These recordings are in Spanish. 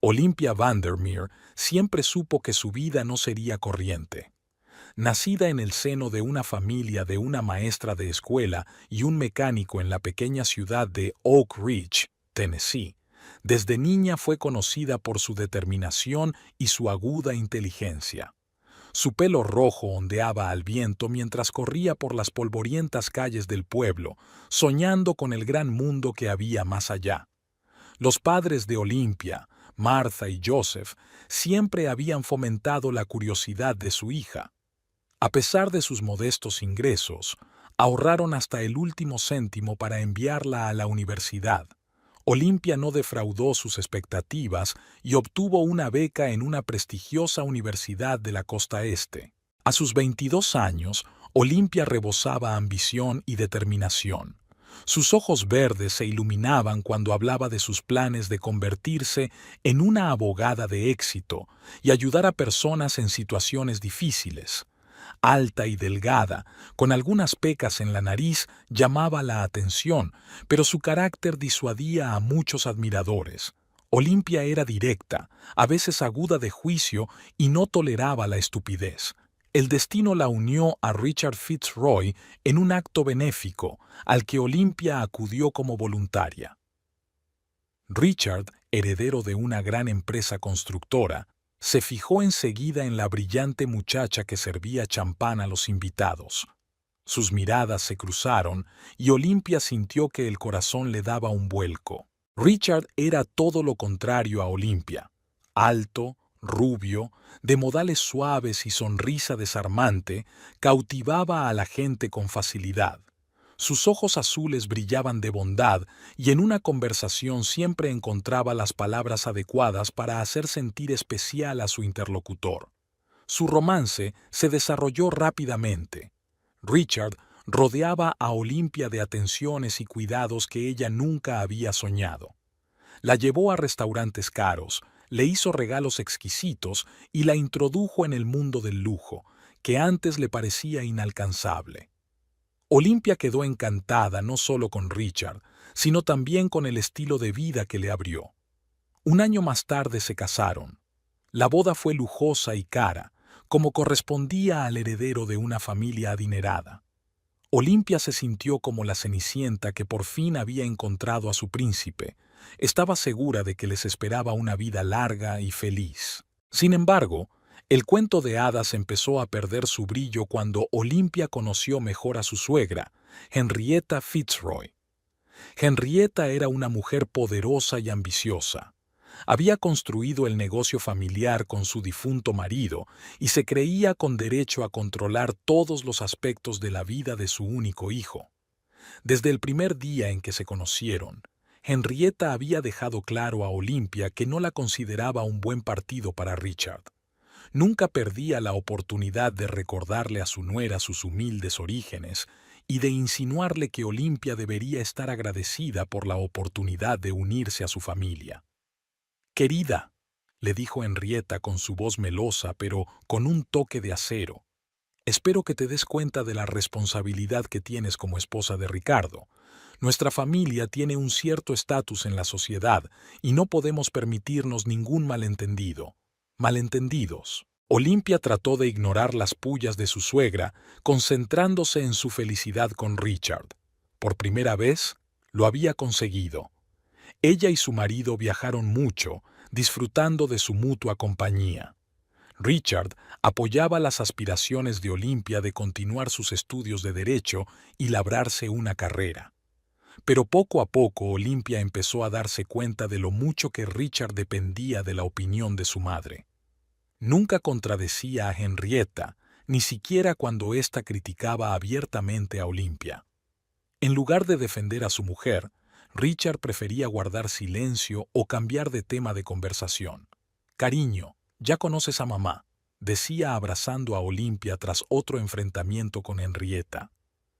Olympia Vandermeer siempre supo que su vida no sería corriente. Nacida en el seno de una familia de una maestra de escuela y un mecánico en la pequeña ciudad de Oak Ridge, Tennessee, desde niña fue conocida por su determinación y su aguda inteligencia. Su pelo rojo ondeaba al viento mientras corría por las polvorientas calles del pueblo, soñando con el gran mundo que había más allá. Los padres de Olympia, Martha y Joseph, siempre habían fomentado la curiosidad de su hija. A pesar de sus modestos ingresos, ahorraron hasta el último céntimo para enviarla a la universidad. Olympia no defraudó sus expectativas y obtuvo una beca en una prestigiosa universidad de la costa este. A sus 22 años, Olympia rebosaba ambición y determinación. Sus ojos verdes se iluminaban cuando hablaba de sus planes de convertirse en una abogada de éxito y ayudar a personas en situaciones difíciles. Alta y delgada, con algunas pecas en la nariz, llamaba la atención, pero su carácter disuadía a muchos admiradores. Olympia era directa, a veces aguda de juicio y no toleraba la estupidez. El destino la unió a Richard Fitzroy en un acto benéfico, al que Olympia acudió como voluntaria. Richard, heredero de una gran empresa constructora, se fijó enseguida en la brillante muchacha que servía champán a los invitados. Sus miradas se cruzaron y Olympia sintió que el corazón le daba un vuelco. Richard era todo lo contrario a Olympia. Alto, rubio, de modales suaves y sonrisa desarmante, cautivaba a la gente con facilidad. Sus ojos azules brillaban de bondad y en una conversación siempre encontraba las palabras adecuadas para hacer sentir especial a su interlocutor. Su romance se desarrolló rápidamente. Richard rodeaba a Olympia de atenciones y cuidados que ella nunca había soñado. La llevó a restaurantes caros, le hizo regalos exquisitos y la introdujo en el mundo del lujo, que antes le parecía inalcanzable. Olympia quedó encantada no solo con Richard, sino también con el estilo de vida que le abrió. Un año más tarde se casaron. La boda fue lujosa y cara, como correspondía al heredero de una familia adinerada. Olympia se sintió como la Cenicienta que por fin había encontrado a su príncipe. Estaba segura de que les esperaba una vida larga y feliz. Sin embargo, el cuento de hadas empezó a perder su brillo cuando Olympia conoció mejor a su suegra, Henrietta Fitzroy. Henrietta era una mujer poderosa y ambiciosa. Había construido el negocio familiar con su difunto marido y se creía con derecho a controlar todos los aspectos de la vida de su único hijo. Desde el primer día en que se conocieron, Henrietta había dejado claro a Olympia que no la consideraba un buen partido para Richard. Nunca perdía la oportunidad de recordarle a su nuera sus humildes orígenes y de insinuarle que Olympia debería estar agradecida por la oportunidad de unirse a su familia. «Querida», le dijo Henrietta con su voz melosa pero con un toque de acero, «espero que te des cuenta de la responsabilidad que tienes como esposa de Ricardo. Nuestra familia tiene un cierto estatus en la sociedad y no podemos permitirnos ningún malentendido. Malentendidos». Olympia trató de ignorar las pullas de su suegra, concentrándose en su felicidad con Richard. Por primera vez, lo había conseguido. Ella y su marido viajaron mucho, disfrutando de su mutua compañía. Richard apoyaba las aspiraciones de Olympia de continuar sus estudios de derecho y labrarse una carrera. Pero poco a poco Olympia empezó a darse cuenta de lo mucho que Richard dependía de la opinión de su madre. Nunca contradecía a Henrietta, ni siquiera cuando ésta criticaba abiertamente a Olympia. En lugar de defender a su mujer, Richard prefería guardar silencio o cambiar de tema de conversación. «Cariño, ya conoces a mamá», decía abrazando a Olympia tras otro enfrentamiento con Henrietta.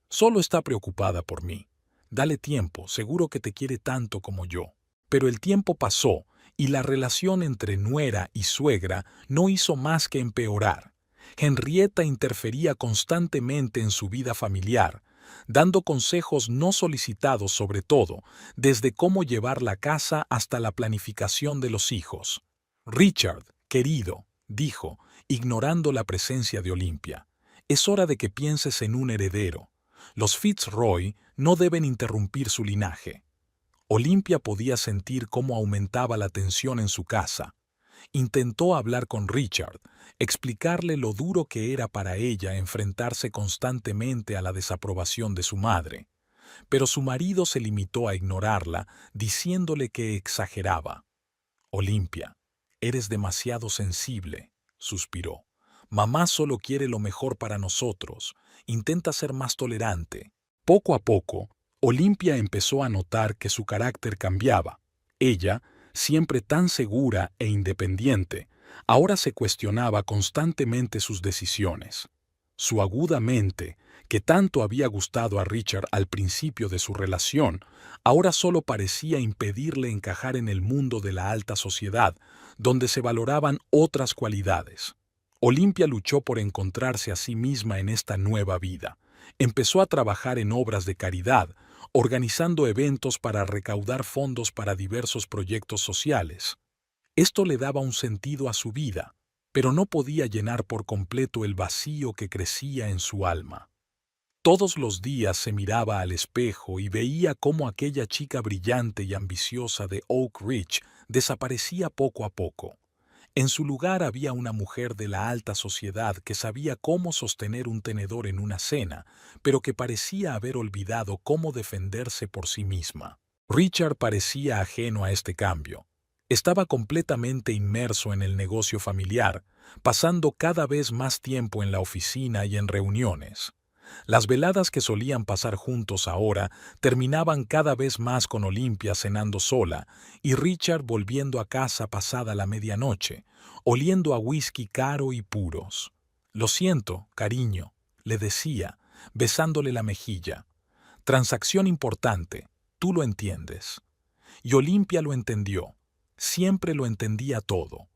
«Solo está preocupada por mí. Dale tiempo, seguro que te quiere tanto como yo». Pero el tiempo pasó y la relación entre nuera y suegra no hizo más que empeorar. Henrietta interfería constantemente en su vida familiar, dando consejos no solicitados sobre todo, desde cómo llevar la casa hasta la planificación de los hijos. Richard, querido, dijo, ignorando la presencia de Olimpia, es hora de que pienses en un heredero. Los Fitzroy no deben interrumpir su linaje. Olimpia podía sentir cómo aumentaba la tensión en su casa. Intentó hablar con Richard, explicarle lo duro que era para ella enfrentarse constantemente a la desaprobación de su madre. Pero su marido se limitó a ignorarla, diciéndole que exageraba. Olimpia, eres demasiado sensible, suspiró. Mamá solo quiere lo mejor para nosotros. Intenta ser más tolerante. Poco a poco, Olimpia empezó a notar que su carácter cambiaba. Ella, siempre tan segura e independiente, ahora se cuestionaba constantemente sus decisiones. Su aguda mente, que tanto había gustado a Richard al principio de su relación, ahora solo parecía impedirle encajar en el mundo de la alta sociedad, donde se valoraban otras cualidades. Olimpia luchó por encontrarse a sí misma en esta nueva vida. Empezó a trabajar en obras de caridad, organizando eventos para recaudar fondos para diversos proyectos sociales. Esto le daba un sentido a su vida, pero no podía llenar por completo el vacío que crecía en su alma. Todos los días se miraba al espejo y veía cómo aquella chica brillante y ambiciosa de Oak Ridge desaparecía poco a poco. En su lugar había una mujer de la alta sociedad que sabía cómo sostener un tenedor en una cena, pero que parecía haber olvidado cómo defenderse por sí misma. Richard parecía ajeno a este cambio. Estaba completamente inmerso en el negocio familiar, pasando cada vez más tiempo en la oficina y en reuniones. Las veladas que solían pasar juntos ahora terminaban cada vez más con Olimpia cenando sola y Richard volviendo a casa pasada la medianoche, oliendo a whisky caro y puros. «Lo siento, cariño», le decía, besándole la mejilla. «Transacción importante, tú lo entiendes». Y Olimpia lo entendió. Siempre lo entendía todo.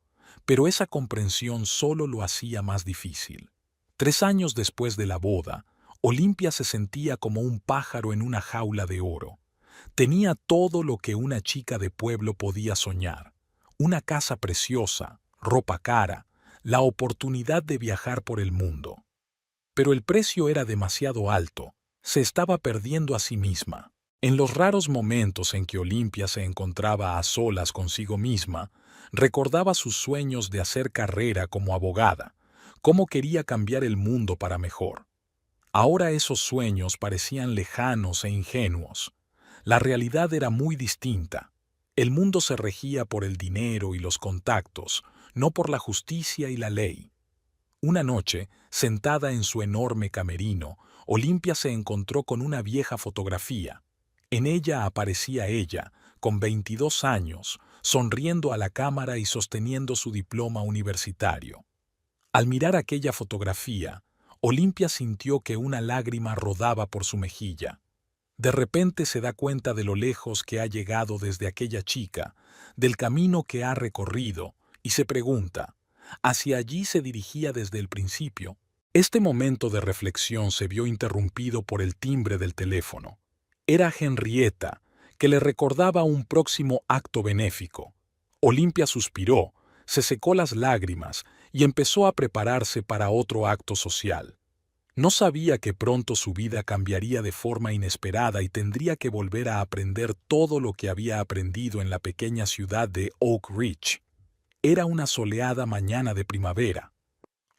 Pero esa comprensión solo lo hacía más difícil. 3 años después de la boda, Olimpia se sentía como un pájaro en una jaula de oro. Tenía todo lo que una chica de pueblo podía soñar. Una casa preciosa, ropa cara, la oportunidad de viajar por el mundo. Pero el precio era demasiado alto. Se estaba perdiendo a sí misma. En los raros momentos en que Olimpia se encontraba a solas consigo misma, recordaba sus sueños de hacer carrera como abogada, cómo quería cambiar el mundo para mejor. Ahora esos sueños parecían lejanos e ingenuos. La realidad era muy distinta. El mundo se regía por el dinero y los contactos, no por la justicia y la ley. Una noche, sentada en su enorme camerino, Olimpia se encontró con una vieja fotografía. En ella aparecía ella, con 22 años, sonriendo a la cámara y sosteniendo su diploma universitario. Al mirar aquella fotografía, Olimpia sintió que una lágrima rodaba por su mejilla. De repente se da cuenta de lo lejos que ha llegado desde aquella chica, del camino que ha recorrido, y se pregunta, ¿hacia allí se dirigía desde el principio? Este momento de reflexión se vio interrumpido por el timbre del teléfono. Era Henrietta, que le recordaba un próximo acto benéfico. Olimpia suspiró, se secó las lágrimas y empezó a prepararse para otro acto social. No sabía que pronto su vida cambiaría de forma inesperada y tendría que volver a aprender todo lo que había aprendido en la pequeña ciudad de Oak Ridge. Era una soleada mañana de primavera.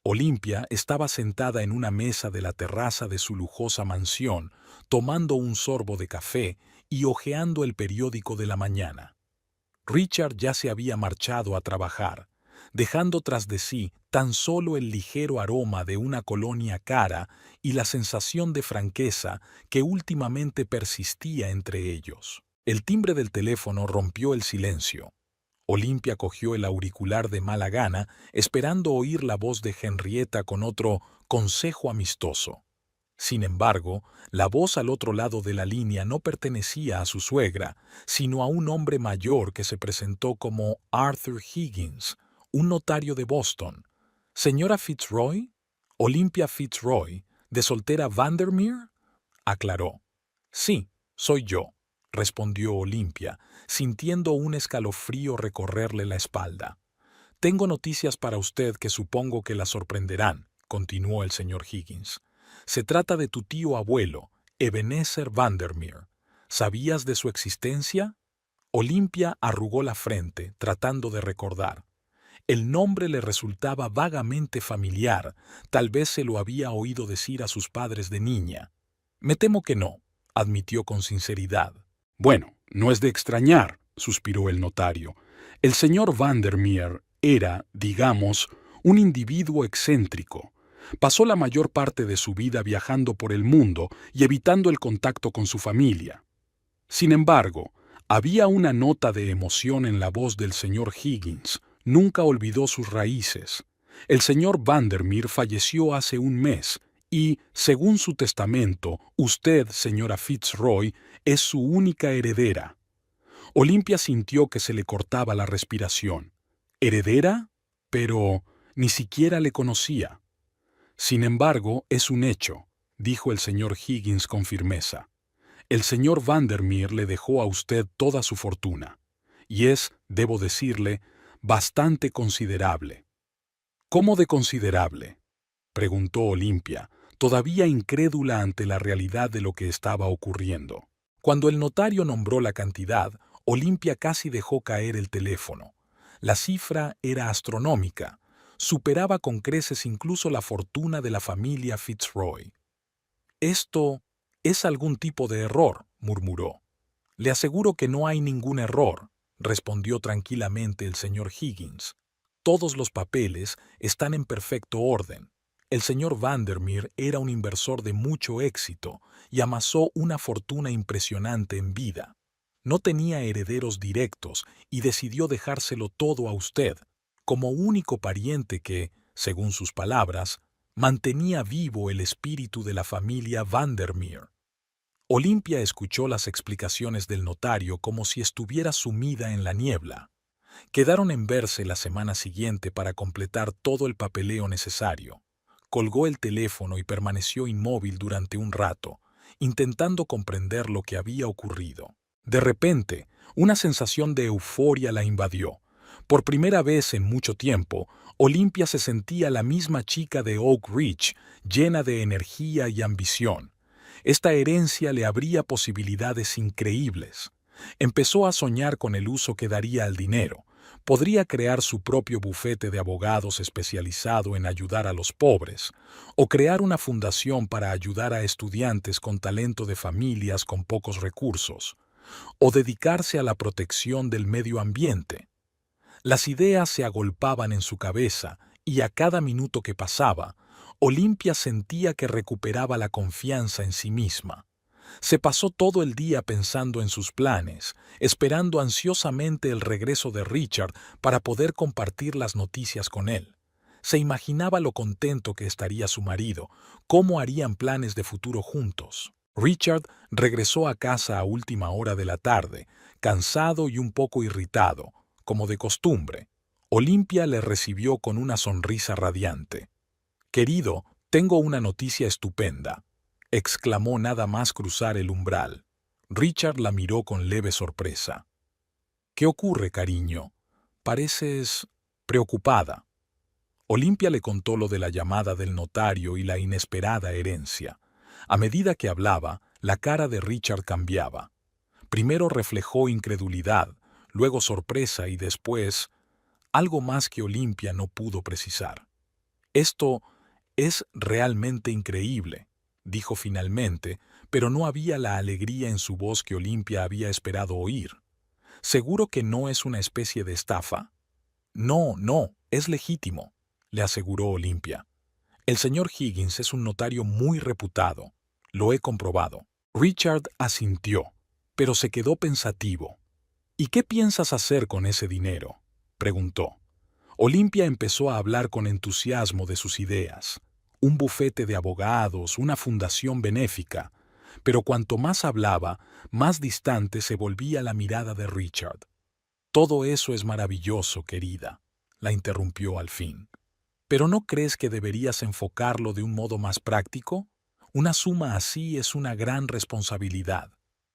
Olimpia estaba sentada en una mesa de la terraza de su lujosa mansión, tomando un sorbo de café y hojeando el periódico de la mañana. Richard ya se había marchado a trabajar, dejando tras de sí tan solo el ligero aroma de una colonia cara y la sensación de franqueza que últimamente persistía entre ellos. El timbre del teléfono rompió el silencio. Olimpia cogió el auricular de mala gana, esperando oír la voz de Henrietta con otro consejo amistoso. Sin embargo, la voz al otro lado de la línea no pertenecía a su suegra, sino a un hombre mayor que se presentó como Arthur Higgins, un notario de Boston. «¿Señora Fitzroy? ¿Olimpia Fitzroy, de soltera Vandermeer?», aclaró. «Sí, soy yo», respondió Olimpia, sintiendo un escalofrío recorrerle la espalda. Tengo noticias para usted que supongo que la sorprenderán, continuó el señor Higgins. Se trata de tu tío abuelo, Ebenezer Vandermeer. ¿Sabías de su existencia? Olimpia arrugó la frente, tratando de recordar. El nombre le resultaba vagamente familiar, tal vez se lo había oído decir a sus padres de niña. Me temo que no, admitió con sinceridad. Bueno, no es de extrañar, suspiró el notario. El señor Vandermeer era, digamos, un individuo excéntrico. Pasó la mayor parte de su vida viajando por el mundo y evitando el contacto con su familia. Sin embargo, había una nota de emoción en la voz del señor Higgins. Nunca olvidó sus raíces. El señor Vandermeer falleció hace un mes y, según su testamento, usted, señora Fitzroy, es su única heredera. Olimpia sintió que se le cortaba la respiración. ¿Heredera? Pero ni siquiera le conocía. Sin embargo, es un hecho, dijo el señor Higgins con firmeza. El señor Vandermeer le dejó a usted toda su fortuna, y es, debo decirle, bastante considerable. ¿Cómo de considerable?, preguntó Olimpia, todavía incrédula ante la realidad de lo que estaba ocurriendo. Cuando el notario nombró la cantidad, Olimpia casi dejó caer el teléfono. La cifra era astronómica, superaba con creces incluso la fortuna de la familia Fitzroy. «Esto es algún tipo de error», murmuró. «Le aseguro que no hay ningún error», respondió tranquilamente el señor Higgins. «Todos los papeles están en perfecto orden. El señor Vandermeer era un inversor de mucho éxito y amasó una fortuna impresionante en vida. No tenía herederos directos y decidió dejárselo todo a usted, como único pariente que, según sus palabras, mantenía vivo el espíritu de la familia Vandermeer». Olimpia escuchó las explicaciones del notario como si estuviera sumida en la niebla. Quedaron en verse la semana siguiente para completar todo el papeleo necesario. Colgó el teléfono y permaneció inmóvil durante un rato, intentando comprender lo que había ocurrido. De repente, una sensación de euforia la invadió. Por primera vez en mucho tiempo, Olimpia se sentía la misma chica de Oak Ridge, llena de energía y ambición. Esta herencia le abría posibilidades increíbles. Empezó a soñar con el uso que daría al dinero. Podría crear su propio bufete de abogados especializado en ayudar a los pobres, o crear una fundación para ayudar a estudiantes con talento de familias con pocos recursos, o dedicarse a la protección del medio ambiente. Las ideas se agolpaban en su cabeza y a cada minuto que pasaba, Olimpia sentía que recuperaba la confianza en sí misma. Se pasó todo el día pensando en sus planes, esperando ansiosamente el regreso de Richard para poder compartir las noticias con él. Se imaginaba lo contento que estaría su marido, cómo harían planes de futuro juntos. Richard regresó a casa a última hora de la tarde, cansado y un poco irritado, como de costumbre. Olimpia le recibió con una sonrisa radiante. «Querido, tengo una noticia estupenda», exclamó nada más cruzar el umbral. Richard la miró con leve sorpresa. «¿Qué ocurre, cariño? Pareces preocupada». Olimpia le contó lo de la llamada del notario y la inesperada herencia. A medida que hablaba, la cara de Richard cambiaba. Primero reflejó incredulidad, luego sorpresa y después algo más que Olimpia no pudo precisar. «Esto es realmente increíble», dijo finalmente, pero no había la alegría en su voz que Olimpia había esperado oír. «¿Seguro que no es una especie de estafa?» «No, no, es legítimo», le aseguró Olimpia. «El señor Higgins es un notario muy reputado. Lo he comprobado». Richard asintió, pero se quedó pensativo. «¿Y qué piensas hacer con ese dinero?», preguntó. Olimpia empezó a hablar con entusiasmo de sus ideas. Un bufete de abogados, una fundación benéfica. Pero cuanto más hablaba, más distante se volvía la mirada de Richard. «Todo eso es maravilloso, querida», la interrumpió al fin. «¿Pero no crees que deberías enfocarlo de un modo más práctico? Una suma así es una gran responsabilidad.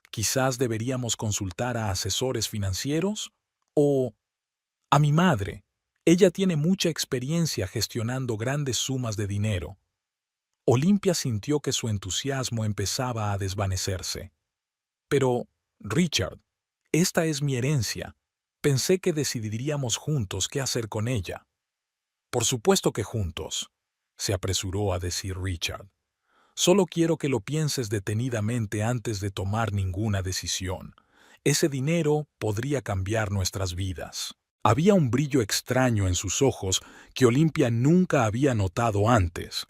Quizás deberíamos consultar a asesores financieros o a mi madre. Ella tiene mucha experiencia gestionando grandes sumas de dinero. Olimpia sintió que su entusiasmo empezaba a desvanecerse. Pero, Richard, esta es mi herencia. Pensé que decidiríamos juntos qué hacer con ella. Por supuesto que juntos, se apresuró a decir Richard. Solo quiero que lo pienses detenidamente antes de tomar ninguna decisión. Ese dinero podría cambiar nuestras vidas. Había un brillo extraño en sus ojos que Olimpia nunca había notado antes.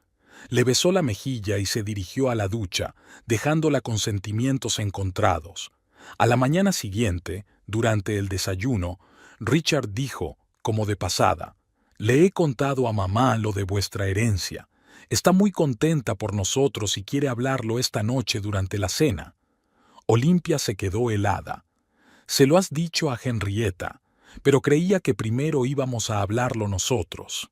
Le besó la mejilla y se dirigió a la ducha, dejándola con sentimientos encontrados. A la mañana siguiente, durante el desayuno, Richard dijo, como de pasada, «Le he contado a mamá lo de vuestra herencia. Está muy contenta por nosotros y quiere hablarlo esta noche durante la cena». Olimpia se quedó helada. «Se lo has dicho a Henrietta, pero creía que primero íbamos a hablarlo nosotros».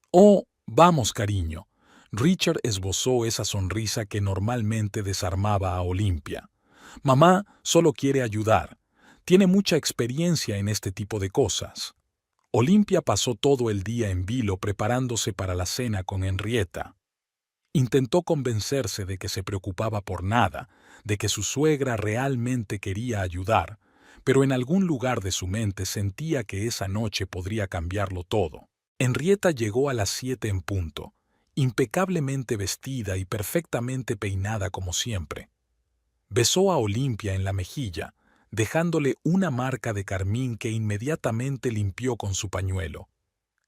«Oh, vamos, cariño». Richard esbozó esa sonrisa que normalmente desarmaba a Olimpia. «Mamá solo quiere ayudar. Tiene mucha experiencia en este tipo de cosas». Olimpia pasó todo el día en vilo preparándose para la cena con Henrietta. Intentó convencerse de que se preocupaba por nada, de que su suegra realmente quería ayudar, pero en algún lugar de su mente sentía que esa noche podría cambiarlo todo. Henrietta llegó a las 7 en punto, impecablemente vestida y perfectamente peinada como siempre. Besó a Olimpia en la mejilla, dejándole una marca de carmín que inmediatamente limpió con su pañuelo.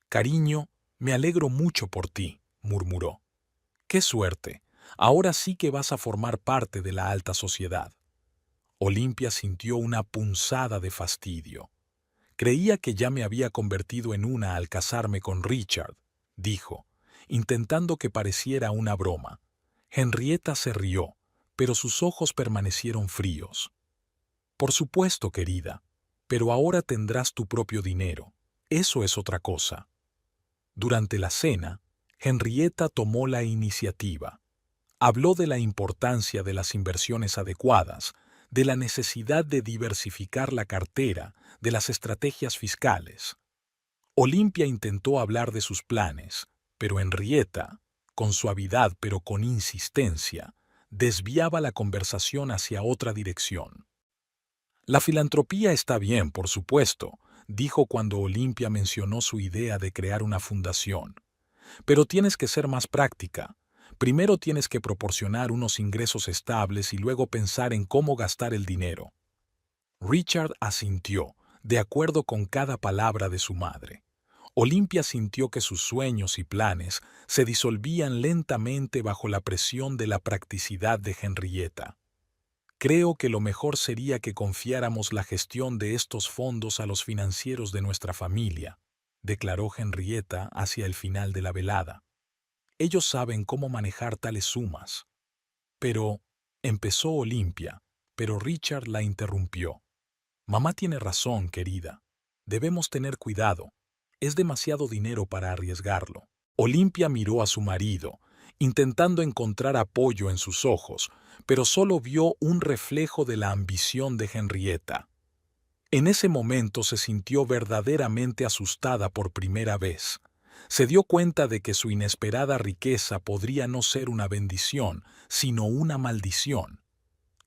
«Cariño, me alegro mucho por ti», murmuró. «Qué suerte. Ahora sí que vas a formar parte de la alta sociedad». Olimpia sintió una punzada de fastidio. «Creía que ya me había convertido en una al casarme con Richard», dijo, intentando que pareciera una broma. Henrietta se rió, pero sus ojos permanecieron fríos. «Por supuesto, querida, pero ahora tendrás tu propio dinero. Eso es otra cosa». Durante la cena, Henrietta tomó la iniciativa. Habló de la importancia de las inversiones adecuadas, de la necesidad de diversificar la cartera, de las estrategias fiscales. Olimpia intentó hablar de sus planes, pero Henrietta, con suavidad pero con insistencia, desviaba la conversación hacia otra dirección. «La filantropía está bien, por supuesto», dijo cuando Olimpia mencionó su idea de crear una fundación. «Pero tienes que ser más práctica. Primero tienes que proporcionar unos ingresos estables y luego pensar en cómo gastar el dinero». Richard asintió, de acuerdo con cada palabra de su madre. Olimpia sintió que sus sueños y planes se disolvían lentamente bajo la presión de la practicidad de Henrietta. «Creo que lo mejor sería que confiáramos la gestión de estos fondos a los financieros de nuestra familia», declaró Henrietta hacia el final de la velada. «Ellos saben cómo manejar tales sumas». «Pero», empezó Olimpia, pero Richard la interrumpió. «Mamá tiene razón, querida. Debemos tener cuidado. Es demasiado dinero para arriesgarlo». Olimpia miró a su marido, intentando encontrar apoyo en sus ojos, pero solo vio un reflejo de la ambición de Henrietta. En ese momento se sintió verdaderamente asustada por primera vez. Se dio cuenta de que su inesperada riqueza podría no ser una bendición, sino una maldición.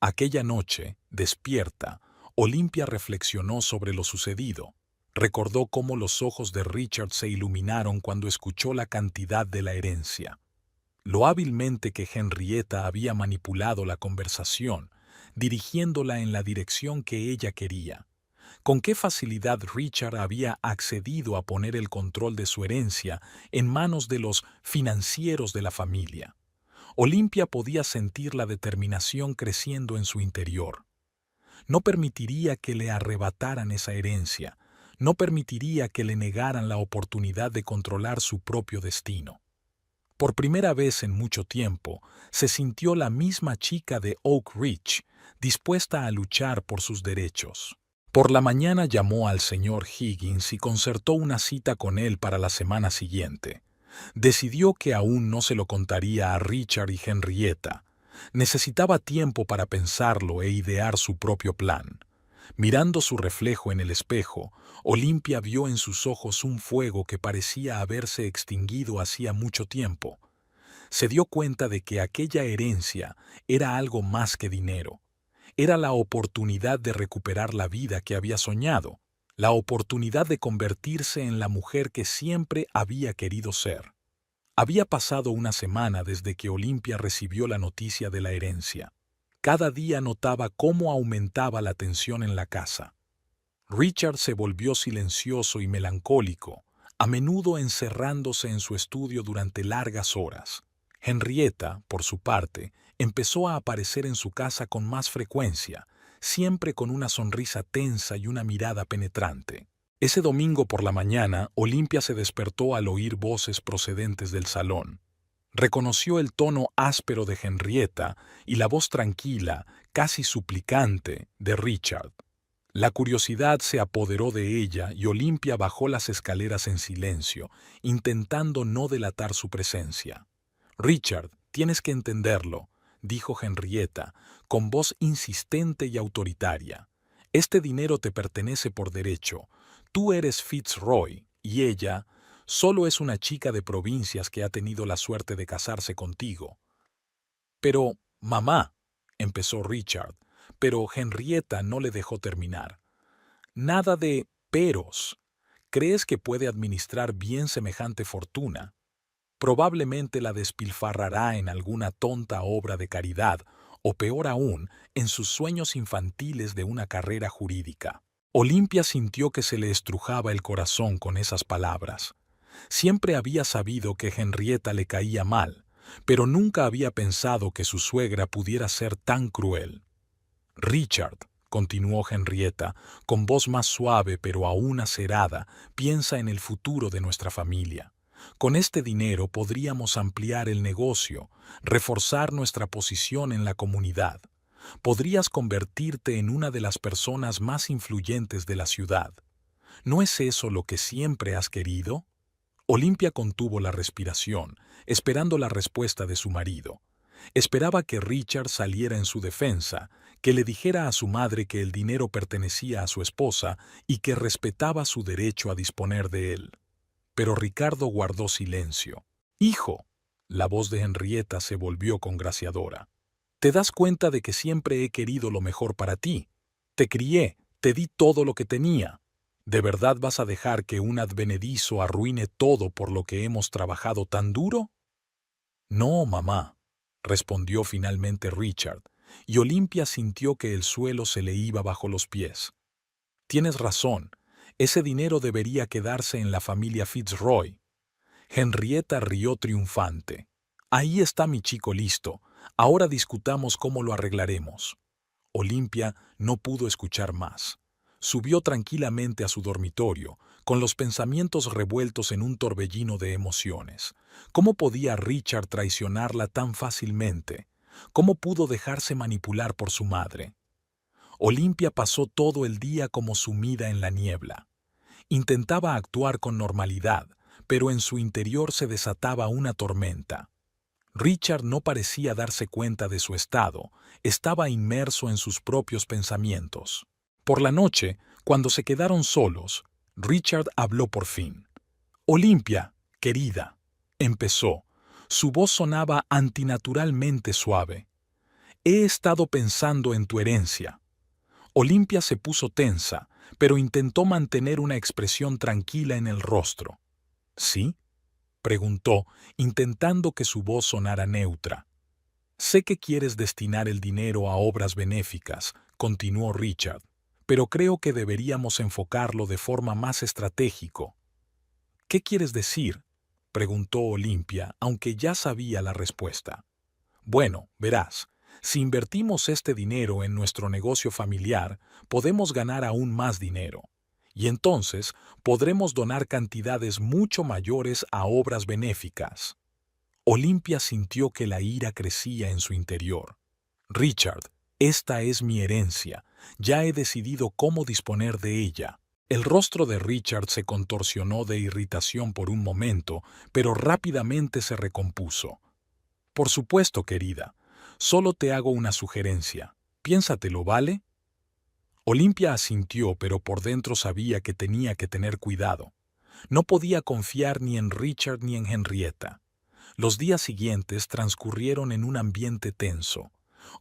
Aquella noche, despierta, Olimpia reflexionó sobre lo sucedido. Recordó cómo los ojos de Richard se iluminaron cuando escuchó la cantidad de la herencia. Lo hábilmente que Henrietta había manipulado la conversación, dirigiéndola en la dirección que ella quería. Con qué facilidad Richard había accedido a poner el control de su herencia en manos de los financieros de la familia. Olimpia podía sentir la determinación creciendo en su interior. No permitiría que le arrebataran esa herencia, no permitiría que le negaran la oportunidad de controlar su propio destino. Por primera vez en mucho tiempo, se sintió la misma chica de Oak Ridge, dispuesta a luchar por sus derechos. Por la mañana llamó al señor Higgins y concertó una cita con él para la semana siguiente. Decidió que aún no se lo contaría a Richard y Henrietta. Necesitaba tiempo para pensarlo e idear su propio plan. Mirando su reflejo en el espejo, Olimpia vio en sus ojos un fuego que parecía haberse extinguido hacía mucho tiempo. Se dio cuenta de que aquella herencia era algo más que dinero. Era la oportunidad de recuperar la vida que había soñado, la oportunidad de convertirse en la mujer que siempre había querido ser. Había pasado una semana desde que Olimpia recibió la noticia de la herencia. Cada día notaba cómo aumentaba la tensión en la casa. Richard se volvió silencioso y melancólico, a menudo encerrándose en su estudio durante largas horas. Henrietta, por su parte, empezó a aparecer en su casa con más frecuencia, siempre con una sonrisa tensa y una mirada penetrante. Ese domingo por la mañana, Olimpia se despertó al oír voces procedentes del salón. Reconoció el tono áspero de Henrietta y la voz tranquila, casi suplicante, de Richard. La curiosidad se apoderó de ella y Olimpia bajó las escaleras en silencio, intentando no delatar su presencia. «Richard, tienes que entenderlo», dijo Henrietta, con voz insistente y autoritaria. «Este dinero te pertenece por derecho. Tú eres Fitzroy, y ella solo es una chica de provincias que ha tenido la suerte de casarse contigo». «Pero, mamá», empezó Richard, pero Henrietta no le dejó terminar. «Nada de peros. ¿Crees que puede administrar bien semejante fortuna? Probablemente la despilfarrará en alguna tonta obra de caridad, o peor aún, en sus sueños infantiles de una carrera jurídica». Olimpia sintió que se le estrujaba el corazón con esas palabras. Siempre había sabido que Henrietta le caía mal, pero nunca había pensado que su suegra pudiera ser tan cruel. «Richard», continuó Henrietta, con voz más suave pero aún acerada, «piensa en el futuro de nuestra familia. Con este dinero podríamos ampliar el negocio, reforzar nuestra posición en la comunidad. Podrías convertirte en una de las personas más influyentes de la ciudad. ¿No es eso lo que siempre has querido?». Olimpia contuvo la respiración, esperando la respuesta de su marido. Esperaba que Richard saliera en su defensa, que le dijera a su madre que el dinero pertenecía a su esposa y que respetaba su derecho a disponer de él. Pero Ricardo guardó silencio. «Hijo», la voz de Henrietta se volvió congraciadora, «¿te das cuenta de que siempre he querido lo mejor para ti? Te crié, te di todo lo que tenía. ¿De verdad vas a dejar que un advenedizo arruine todo por lo que hemos trabajado tan duro?». «No, mamá», respondió finalmente Richard, y Olimpia sintió que el suelo se le iba bajo los pies. «Tienes razón, ese dinero debería quedarse en la familia Fitzroy». Henrietta rió triunfante. «Ahí está mi chico listo, ahora discutamos cómo lo arreglaremos». Olimpia no pudo escuchar más. Subió tranquilamente a su dormitorio, con los pensamientos revueltos en un torbellino de emociones. ¿Cómo podía Richard traicionarla tan fácilmente? ¿Cómo pudo dejarse manipular por su madre? Olimpia pasó todo el día como sumida en la niebla. Intentaba actuar con normalidad, pero en su interior se desataba una tormenta. Richard no parecía darse cuenta de su estado, estaba inmerso en sus propios pensamientos. Por la noche, cuando se quedaron solos, Richard habló por fin. «Olimpia, querida», empezó. Su voz sonaba antinaturalmente suave. «He estado pensando en tu herencia». Olimpia se puso tensa, pero intentó mantener una expresión tranquila en el rostro. «¿Sí?», preguntó, intentando que su voz sonara neutra. «Sé que quieres destinar el dinero a obras benéficas», continuó Richard, «pero creo que deberíamos enfocarlo de forma más estratégica». «¿Qué quieres decir?», preguntó Olimpia, aunque ya sabía la respuesta. «Bueno, verás, si invertimos este dinero en nuestro negocio familiar, podemos ganar aún más dinero. Y entonces podremos donar cantidades mucho mayores a obras benéficas». Olimpia sintió que la ira crecía en su interior. «Richard, esta es mi herencia. Ya he decidido cómo disponer de ella». El rostro de Richard se contorsionó de irritación por un momento, pero rápidamente se recompuso. «Por supuesto, querida. Solo te hago una sugerencia. Piénsatelo, ¿vale?». Olimpia asintió, pero por dentro sabía que tenía que tener cuidado. No podía confiar ni en Richard ni en Henrietta. Los días siguientes transcurrieron en un ambiente tenso.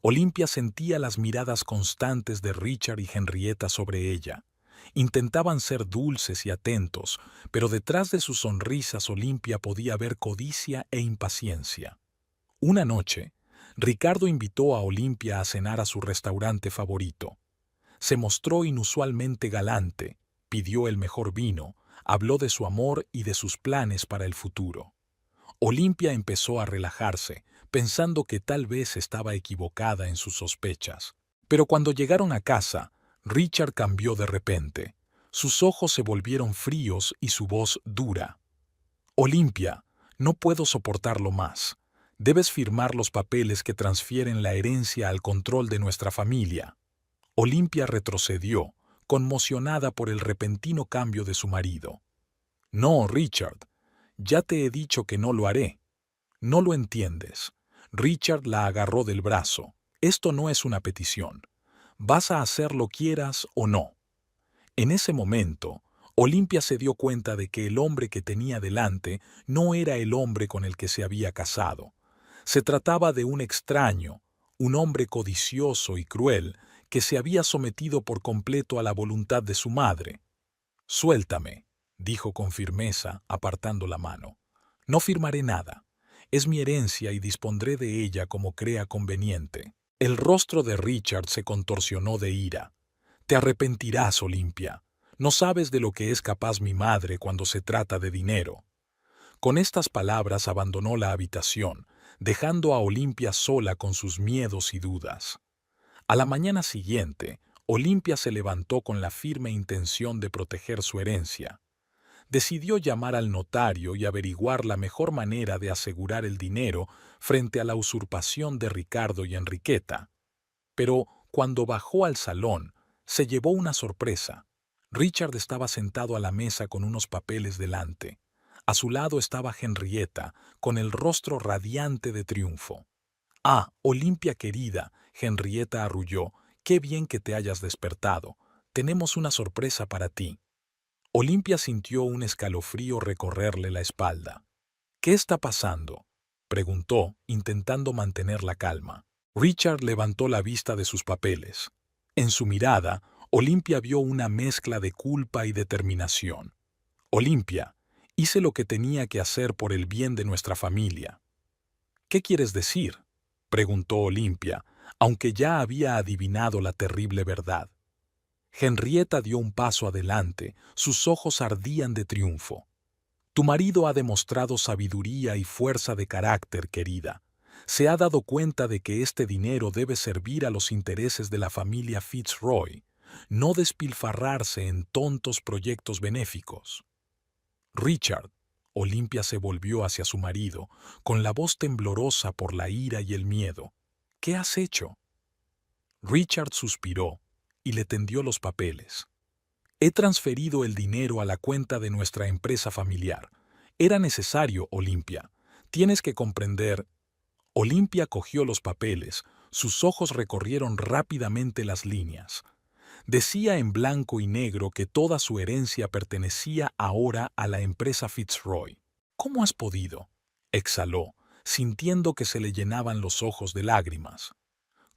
Olimpia sentía las miradas constantes de Richard y Henrietta sobre ella. Intentaban ser dulces y atentos, pero detrás de sus sonrisas Olimpia podía ver codicia e impaciencia. Una noche, Ricardo invitó a Olimpia a cenar a su restaurante favorito. Se mostró inusualmente galante, pidió el mejor vino, habló de su amor y de sus planes para el futuro. Olimpia empezó a relajarse, pensando que tal vez estaba equivocada en sus sospechas. Pero cuando llegaron a casa, Richard cambió de repente. Sus ojos se volvieron fríos y su voz dura. Olimpia, no puedo soportarlo más. Debes firmar los papeles que transfieren la herencia al control de nuestra familia. Olimpia retrocedió, conmocionada por el repentino cambio de su marido. No, Richard, ya te he dicho que no lo haré. No lo entiendes. Richard la agarró del brazo. Esto no es una petición. Vas a hacerlo quieras o no. En ese momento, Olimpia se dio cuenta de que el hombre que tenía delante no era el hombre con el que se había casado. Se trataba de un extraño, un hombre codicioso y cruel que se había sometido por completo a la voluntad de su madre. Suéltame, dijo con firmeza, apartando la mano. No firmaré nada. Es mi herencia y dispondré de ella como crea conveniente. El rostro de Richard se contorsionó de ira. Te arrepentirás, Olimpia. No sabes de lo que es capaz mi madre cuando se trata de dinero. Con estas palabras abandonó la habitación, dejando a Olimpia sola con sus miedos y dudas. A la mañana siguiente, Olimpia se levantó con la firme intención de proteger su herencia. Decidió llamar al notario y averiguar la mejor manera de asegurar el dinero frente a la usurpación de Ricardo y Enriqueta. Pero cuando bajó al salón, se llevó una sorpresa. Richard estaba sentado a la mesa con unos papeles delante. A su lado estaba Henrietta, con el rostro radiante de triunfo. «Ah, Olimpia querida», Henrietta arrulló, «qué bien que te hayas despertado. Tenemos una sorpresa para ti». Olimpia sintió un escalofrío recorrerle la espalda. «¿Qué está pasando?», preguntó, intentando mantener la calma. Richard levantó la vista de sus papeles. En su mirada, Olimpia vio una mezcla de culpa y determinación. «Olimpia, hice lo que tenía que hacer por el bien de nuestra familia». «¿Qué quieres decir?», preguntó Olimpia, aunque ya había adivinado la terrible verdad. Henrietta dio un paso adelante, sus ojos ardían de triunfo. «Tu marido ha demostrado sabiduría y fuerza de carácter, querida. Se ha dado cuenta de que este dinero debe servir a los intereses de la familia Fitzroy, no despilfarrarse en tontos proyectos benéficos». «Richard», Olimpia se volvió hacia su marido, con la voz temblorosa por la ira y el miedo. «¿Qué has hecho?». Richard suspiró y le tendió los papeles. «He transferido el dinero a la cuenta de nuestra empresa familiar. Era necesario, Olimpia. Tienes que comprender». Olimpia cogió los papeles, sus ojos recorrieron rápidamente las líneas. Decía en blanco y negro que toda su herencia pertenecía ahora a la empresa Fitzroy. «¿Cómo has podido?», exhaló, sintiendo que se le llenaban los ojos de lágrimas.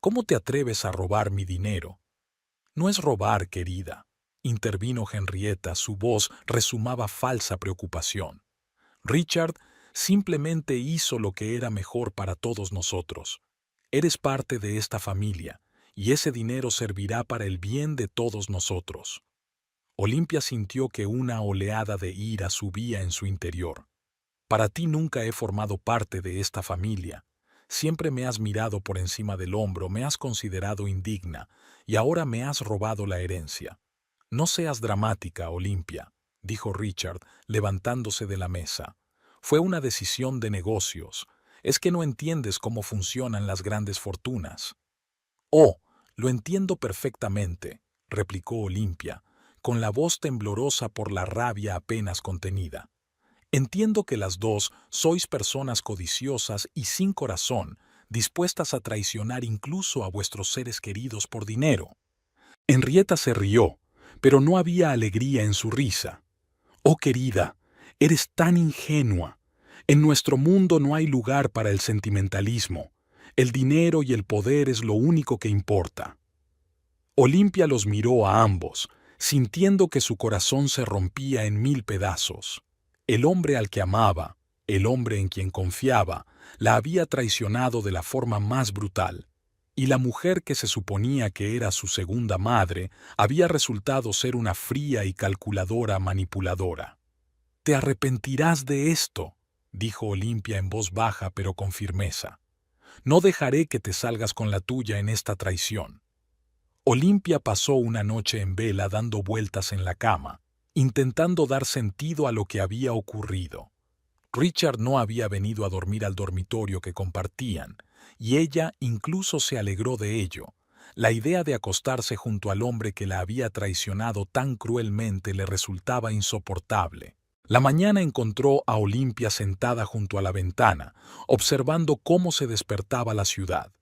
«¿Cómo te atreves a robar mi dinero?». «No es robar, querida», intervino Henrietta, su voz rezumaba falsa preocupación. «Richard simplemente hizo lo que era mejor para todos nosotros. Eres parte de esta familia, y ese dinero servirá para el bien de todos nosotros». Olimpia sintió que una oleada de ira subía en su interior. «Para ti nunca he formado parte de esta familia. Siempre me has mirado por encima del hombro, me has considerado indigna, y ahora me has robado la herencia». «No seas dramática, Olimpia», dijo Richard, levantándose de la mesa. «Fue una decisión de negocios. Es que no entiendes cómo funcionan las grandes fortunas». «Oh, lo entiendo perfectamente», replicó Olimpia, con la voz temblorosa por la rabia apenas contenida. «Entiendo que las dos sois personas codiciosas y sin corazón, dispuestas a traicionar incluso a vuestros seres queridos por dinero. Henrietta se rió, pero no había alegría en su risa. Oh, querida, eres tan ingenua. En nuestro mundo no hay lugar para el sentimentalismo. El dinero y el poder es lo único que importa. Olimpia los miró a ambos, sintiendo que su corazón se rompía en 1000 pedazos. El hombre al que amaba, el hombre en quien confiaba, la había traicionado de la forma más brutal, y la mujer que se suponía que era su segunda madre había resultado ser una fría y calculadora manipuladora. «Te arrepentirás de esto», dijo Olimpia en voz baja pero con firmeza. «No dejaré que te salgas con la tuya en esta traición». Olimpia pasó una noche en vela dando vueltas en la cama, intentando dar sentido a lo que había ocurrido. Richard no había venido a dormir al dormitorio que compartían, y ella incluso se alegró de ello. La idea de acostarse junto al hombre que la había traicionado tan cruelmente le resultaba insoportable. La mañana encontró a Olimpia sentada junto a la ventana, observando cómo se despertaba la ciudad.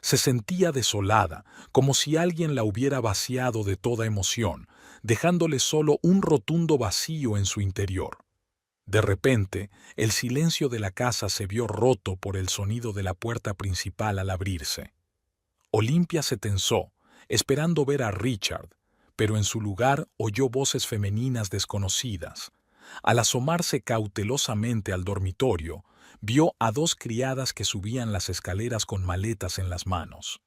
Se sentía desolada, como si alguien la hubiera vaciado de toda emoción, dejándole solo un rotundo vacío en su interior. De repente, el silencio de la casa se vio roto por el sonido de la puerta principal al abrirse. Olimpia se tensó, esperando ver a Richard, pero en su lugar oyó voces femeninas desconocidas. Al asomarse cautelosamente al dormitorio, vio a 2 criadas que subían las escaleras con maletas en las manos.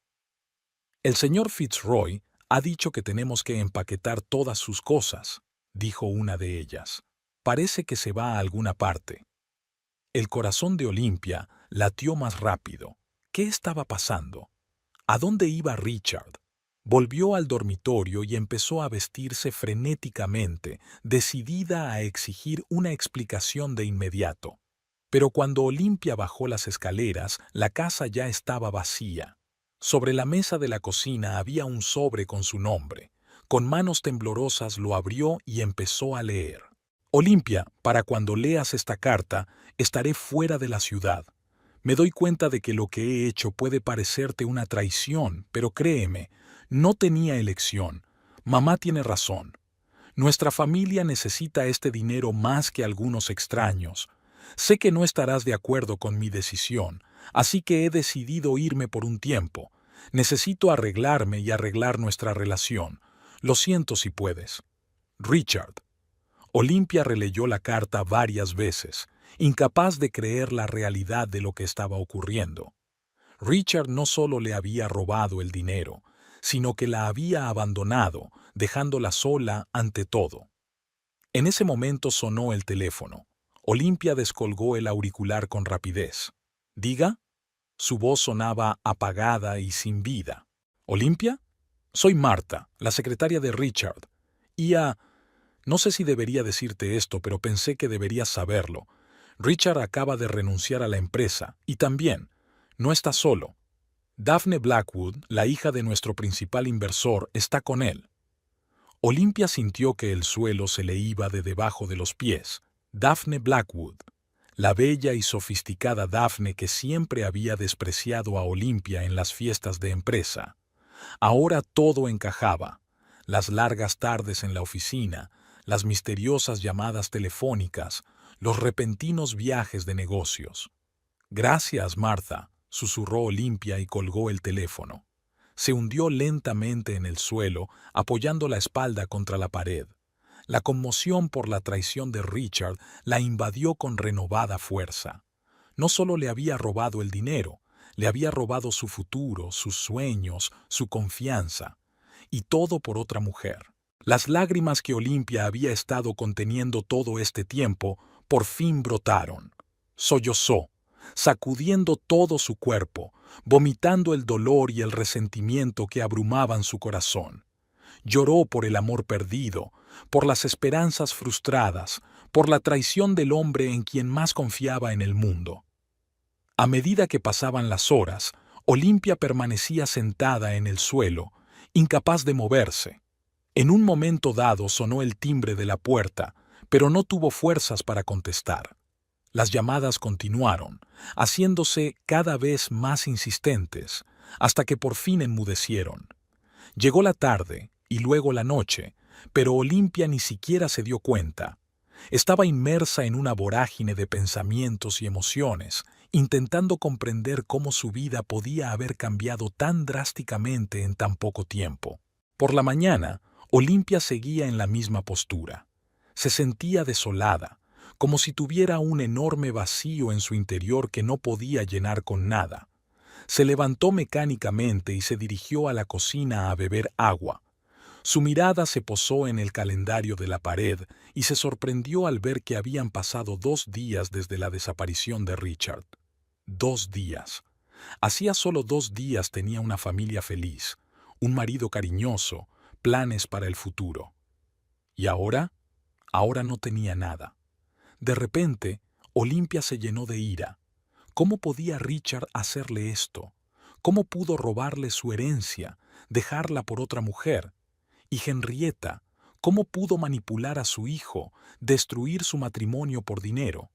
«El señor Fitzroy ha dicho que tenemos que empaquetar todas sus cosas», dijo una de ellas. «Parece que se va a alguna parte». El corazón de Olimpia latió más rápido. ¿Qué estaba pasando? ¿A dónde iba Richard? Volvió al dormitorio y empezó a vestirse frenéticamente, decidida a exigir una explicación de inmediato. Pero cuando Olimpia bajó las escaleras, la casa ya estaba vacía. Sobre la mesa de la cocina había un sobre con su nombre. Con manos temblorosas lo abrió y empezó a leer. «Olimpia, para cuando leas esta carta, estaré fuera de la ciudad. Me doy cuenta de que lo que he hecho puede parecerte una traición, pero créeme, no tenía elección. Mamá tiene razón. Nuestra familia necesita este dinero más que algunos extraños. Sé que no estarás de acuerdo con mi decisión, así que he decidido irme por un tiempo. Necesito arreglarme y arreglar nuestra relación. Lo siento si puedes. Richard». Olimpia releyó la carta varias veces, incapaz de creer la realidad de lo que estaba ocurriendo. Richard no solo le había robado el dinero, sino que la había abandonado, dejándola sola ante todo. En ese momento sonó el teléfono. Olimpia descolgó el auricular con rapidez. «¿Diga?» Su voz sonaba apagada y sin vida. «¿Olimpia? Soy Marta, la secretaria de Richard. No sé si debería decirte esto, pero pensé que deberías saberlo. Richard acaba de renunciar a la empresa, y también, no está solo. Daphne Blackwood, la hija de nuestro principal inversor, está con él». Olimpia sintió que el suelo se le iba de debajo de los pies. Daphne Blackwood, la bella y sofisticada Daphne que siempre había despreciado a Olimpia en las fiestas de empresa. Ahora todo encajaba. Las largas tardes en la oficina, las misteriosas llamadas telefónicas, los repentinos viajes de negocios. «Gracias, Martha», susurró Olimpia y colgó el teléfono. Se hundió lentamente en el suelo, apoyando la espalda contra la pared. La conmoción por la traición de Richard la invadió con renovada fuerza. No solo le había robado el dinero, le había robado su futuro, sus sueños, su confianza. Y todo por otra mujer. Las lágrimas que Olimpia había estado conteniendo todo este tiempo por fin brotaron. Sollozó, sacudiendo todo su cuerpo, vomitando el dolor y el resentimiento que abrumaban su corazón. Lloró por el amor perdido, por las esperanzas frustradas, por la traición del hombre en quien más confiaba en el mundo. A medida que pasaban las horas, Olimpia permanecía sentada en el suelo, incapaz de moverse. En un momento dado sonó el timbre de la puerta, pero no tuvo fuerzas para contestar. Las llamadas continuaron, haciéndose cada vez más insistentes, hasta que por fin enmudecieron. Llegó la tarde y luego la noche, pero Olimpia ni siquiera se dio cuenta. Estaba inmersa en una vorágine de pensamientos y emociones, intentando comprender cómo su vida podía haber cambiado tan drásticamente en tan poco tiempo. Por la mañana, Olimpia seguía en la misma postura. Se sentía desolada, como si tuviera un enorme vacío en su interior que no podía llenar con nada. Se levantó mecánicamente y se dirigió a la cocina a beber agua. Su mirada se posó en el calendario de la pared y se sorprendió al ver que habían pasado 2 días desde la desaparición de Richard. 2 días. Hacía solo 2 días tenía una familia feliz, un marido cariñoso, planes para el futuro. ¿Y ahora? Ahora no tenía nada. De repente, Olimpia se llenó de ira. ¿Cómo podía Richard hacerle esto? ¿Cómo pudo robarle su herencia, dejarla por otra mujer? Y Henrietta, ¿cómo pudo manipular a su hijo, destruir su matrimonio por dinero?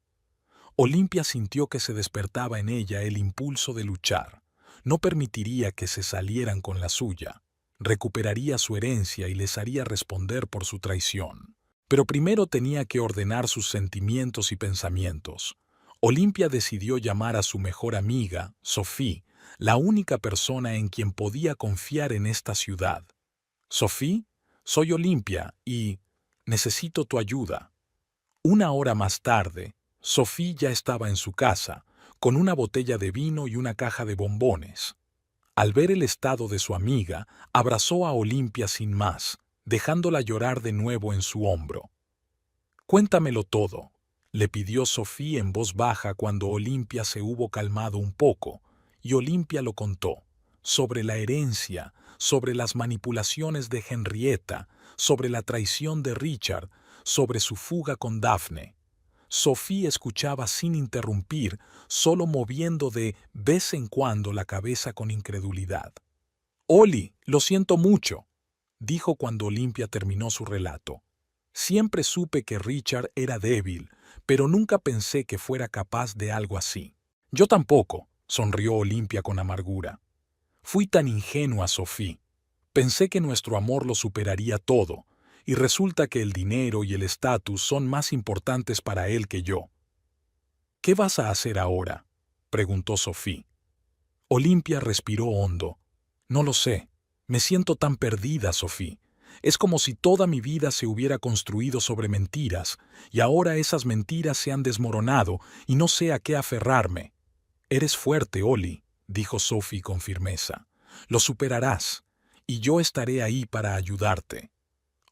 Olimpia sintió que se despertaba en ella el impulso de luchar. No permitiría que se salieran con la suya. Recuperaría su herencia y les haría responder por su traición. Pero primero tenía que ordenar sus sentimientos y pensamientos. Olimpia decidió llamar a su mejor amiga, Sophie, la única persona en quien podía confiar en esta ciudad. «Sophie, soy Olimpia y necesito tu ayuda». 1 hora más tarde, Sophie ya estaba en su casa, con una botella de vino y una caja de bombones. Al ver el estado de su amiga, abrazó a Olimpia sin más, dejándola llorar de nuevo en su hombro. «Cuéntamelo todo», le pidió Sophie en voz baja cuando Olimpia se hubo calmado un poco, y Olimpia lo contó, sobre la herencia, sobre las manipulaciones de Henrietta, sobre la traición de Richard, sobre su fuga con Daphne. Sophie escuchaba sin interrumpir, solo moviendo de vez en cuando la cabeza con incredulidad. «Oli, lo siento mucho», dijo cuando Olimpia terminó su relato. «Siempre supe que Richard era débil, pero nunca pensé que fuera capaz de algo así». «Yo tampoco», sonrió Olimpia con amargura. «Fui tan ingenua, Sophie. Pensé que nuestro amor lo superaría todo, y resulta que el dinero y el estatus son más importantes para él que yo». «¿Qué vas a hacer ahora?», preguntó Sophie. Olimpia respiró hondo. «No lo sé. Me siento tan perdida, Sophie. Es como si toda mi vida se hubiera construido sobre mentiras, y ahora esas mentiras se han desmoronado y no sé a qué aferrarme». «Eres fuerte, Oli», dijo Sophie con firmeza. «Lo superarás, y yo estaré ahí para ayudarte».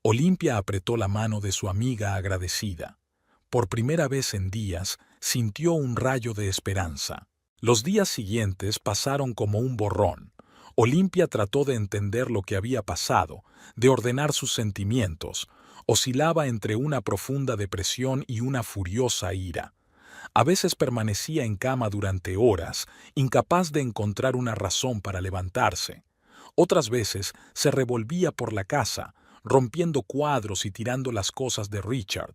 Olimpia apretó la mano de su amiga agradecida. Por primera vez en días, sintió un rayo de esperanza. Los días siguientes pasaron como un borrón. Olimpia trató de entender lo que había pasado, de ordenar sus sentimientos. Oscilaba entre una profunda depresión y una furiosa ira. A veces permanecía en cama durante horas, incapaz de encontrar una razón para levantarse. Otras veces se revolvía por la casa, rompiendo cuadros y tirando las cosas de Richard.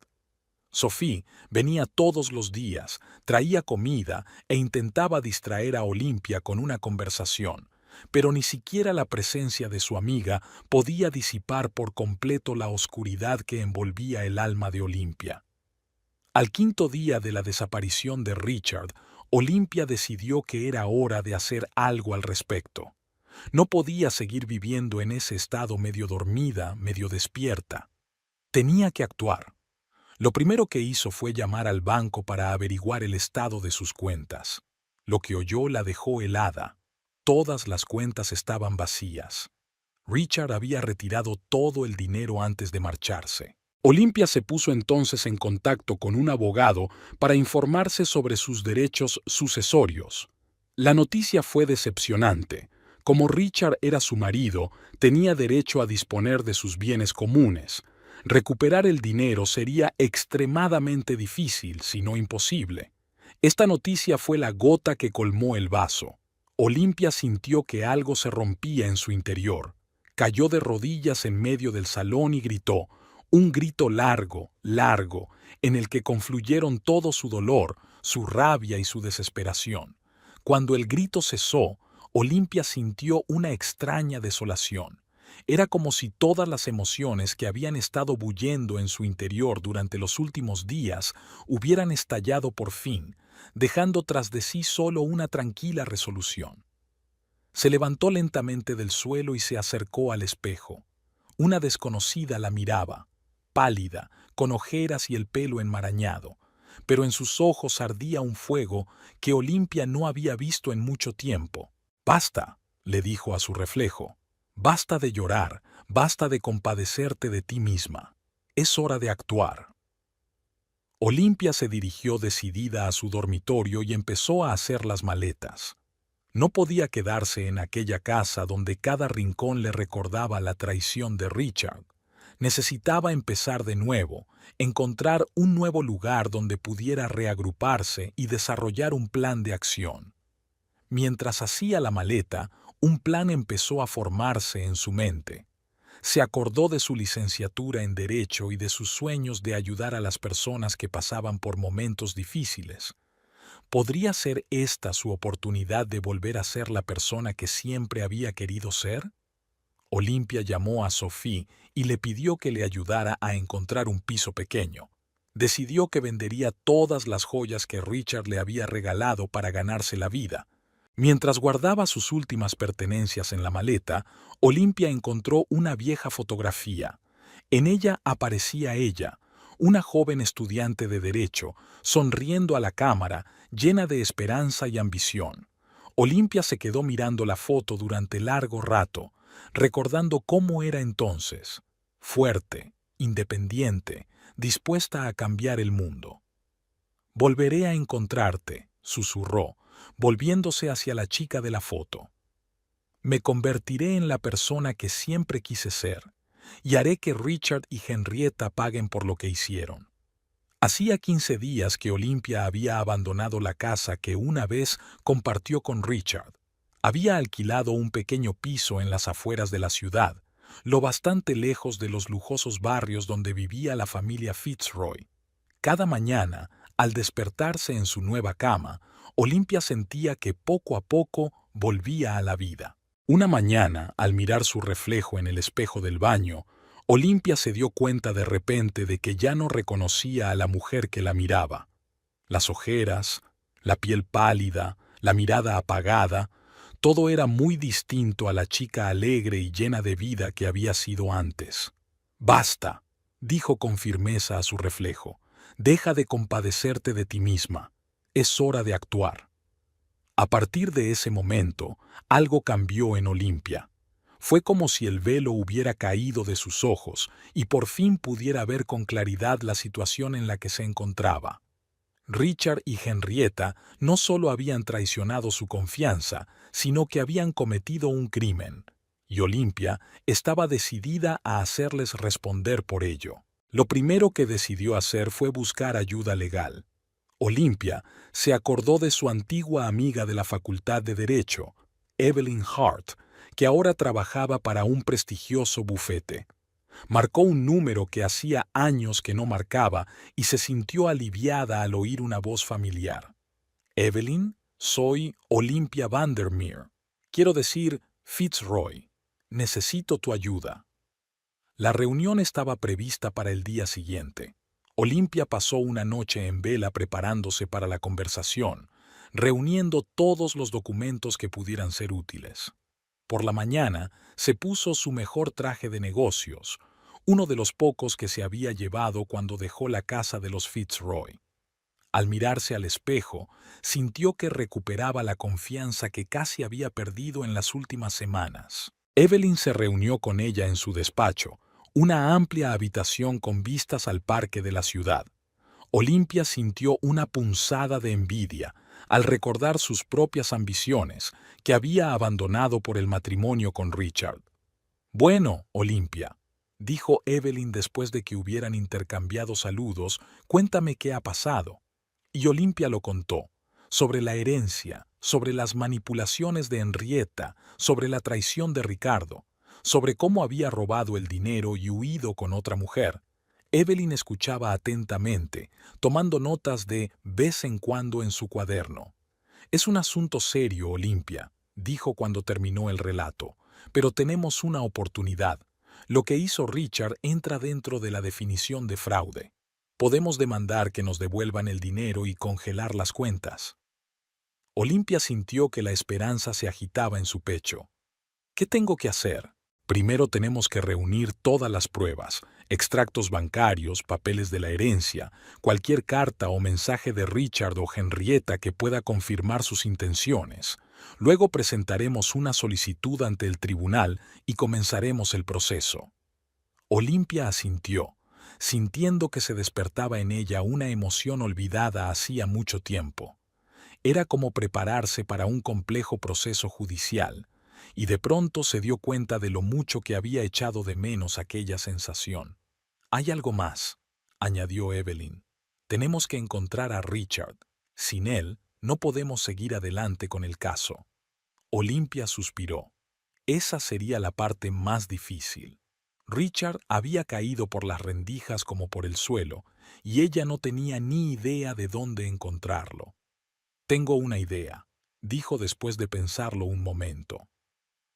Sophie venía todos los días, traía comida e intentaba distraer a Olimpia con una conversación, pero ni siquiera la presencia de su amiga podía disipar por completo la oscuridad que envolvía el alma de Olimpia. Al 5.º día de la desaparición de Richard, Olimpia decidió que era hora de hacer algo al respecto. No podía seguir viviendo en ese estado medio dormida, medio despierta. Tenía que actuar. Lo primero que hizo fue llamar al banco para averiguar el estado de sus cuentas. Lo que oyó la dejó helada. Todas las cuentas estaban vacías. Richard había retirado todo el dinero antes de marcharse. Olimpia se puso entonces en contacto con un abogado para informarse sobre sus derechos sucesorios. La noticia fue decepcionante. Como Richard era su marido, tenía derecho a disponer de sus bienes comunes. Recuperar el dinero sería extremadamente difícil, si no imposible. Esta noticia fue la gota que colmó el vaso. Olimpia sintió que algo se rompía en su interior. Cayó de rodillas en medio del salón y gritó, un grito largo, largo, en el que confluyeron todo su dolor, su rabia y su desesperación. Cuando el grito cesó, Olimpia sintió una extraña desolación. Era como si todas las emociones que habían estado bullendo en su interior durante los últimos días hubieran estallado por fin, dejando tras de sí solo una tranquila resolución. Se levantó lentamente del suelo y se acercó al espejo. Una desconocida la miraba, pálida, con ojeras y el pelo enmarañado, pero en sus ojos ardía un fuego que Olimpia no había visto en mucho tiempo. «Basta», le dijo a su reflejo. «Basta de llorar, basta de compadecerte de ti misma. Es hora de actuar». Olimpia se dirigió decidida a su dormitorio y empezó a hacer las maletas. No podía quedarse en aquella casa donde cada rincón le recordaba la traición de Richard. Necesitaba empezar de nuevo, encontrar un nuevo lugar donde pudiera reagruparse y desarrollar un plan de acción. Mientras hacía la maleta, un plan empezó a formarse en su mente. Se acordó de su licenciatura en Derecho y de sus sueños de ayudar a las personas que pasaban por momentos difíciles. ¿Podría ser esta su oportunidad de volver a ser la persona que siempre había querido ser? Olimpia llamó a Sophie y le pidió que le ayudara a encontrar un piso pequeño. Decidió que vendería todas las joyas que Richard le había regalado para ganarse la vida. Mientras guardaba sus últimas pertenencias en la maleta, Olimpia encontró una vieja fotografía. En ella aparecía ella, una joven estudiante de Derecho, sonriendo a la cámara, llena de esperanza y ambición. Olimpia se quedó mirando la foto durante largo rato, recordando cómo era entonces, fuerte, independiente, dispuesta a cambiar el mundo. «Volveré a encontrarte», susurró, volviéndose hacia la chica de la foto. «Me convertiré en la persona que siempre quise ser, y haré que Richard y Henrietta paguen por lo que hicieron». Hacía 15 días que Olimpia había abandonado la casa que una vez compartió con Richard. Había alquilado un pequeño piso en las afueras de la ciudad, lo bastante lejos de los lujosos barrios donde vivía la familia Fitzroy. Cada mañana, al despertarse en su nueva cama, Olimpia sentía que poco a poco volvía a la vida. Una mañana, al mirar su reflejo en el espejo del baño, Olimpia se dio cuenta de repente de que ya no reconocía a la mujer que la miraba. Las ojeras, la piel pálida, la mirada apagada, todo era muy distinto a la chica alegre y llena de vida que había sido antes. «Basta», dijo con firmeza a su reflejo. «Deja de compadecerte de ti misma. Es hora de actuar». A partir de ese momento, algo cambió en Olimpia. Fue como si el velo hubiera caído de sus ojos y por fin pudiera ver con claridad la situación en la que se encontraba. Richard y Henrietta no solo habían traicionado su confianza, sino que habían cometido un crimen, y Olimpia estaba decidida a hacerles responder por ello. Lo primero que decidió hacer fue buscar ayuda legal. Olimpia se acordó de su antigua amiga de la Facultad de Derecho, Evelyn Hart, que ahora trabajaba para un prestigioso bufete. Marcó un número que hacía años que no marcaba y se sintió aliviada al oír una voz familiar. «Evelyn, soy Olimpia Vandermeer. Quiero decir, Fitzroy. Necesito tu ayuda». La reunión estaba prevista para el día siguiente. Olimpia pasó una noche en vela preparándose para la conversación, reuniendo todos los documentos que pudieran ser útiles. Por la mañana se puso su mejor traje de negocios, uno de los pocos que se había llevado cuando dejó la casa de los Fitzroy. Al mirarse al espejo, sintió que recuperaba la confianza que casi había perdido en las últimas semanas. Evelyn se reunió con ella en su despacho, una amplia habitación con vistas al parque de la ciudad. Olimpia sintió una punzada de envidia al recordar sus propias ambiciones, que había abandonado por el matrimonio con Richard. «Bueno, Olimpia», dijo Evelyn después de que hubieran intercambiado saludos, «cuéntame qué ha pasado». Y Olimpia lo contó, sobre la herencia, sobre las manipulaciones de Henrietta, sobre la traición de Ricardo, sobre cómo había robado el dinero y huido con otra mujer. Evelyn escuchaba atentamente, tomando notas de vez en cuando en su cuaderno. «Es un asunto serio, Olimpia», dijo cuando terminó el relato, Pero tenemos una oportunidad. Lo que hizo Richard entra dentro de la definición de fraude. Podemos demandar que nos devuelvan el dinero y congelar las cuentas. Olimpia sintió que la esperanza se agitaba en su pecho. ¿Qué tengo que hacer? Primero tenemos que reunir todas las pruebas, extractos bancarios, papeles de la herencia, cualquier carta o mensaje de Richard o Henrietta que pueda confirmar sus intenciones. Luego presentaremos una solicitud ante el tribunal y comenzaremos el proceso. Olimpia asintió, sintiendo que se despertaba en ella una emoción olvidada hacía mucho tiempo. Era como prepararse para un complejo proceso judicial, y de pronto se dio cuenta de lo mucho que había echado de menos aquella sensación. «Hay algo más», añadió Evelyn. «Tenemos que encontrar a Richard. Sin él, no podemos seguir adelante con el caso». Olimpia suspiró. Esa sería la parte más difícil. Richard había caído por las rendijas como por el suelo, y ella no tenía ni idea de dónde encontrarlo. «Tengo una idea», dijo después de pensarlo un momento.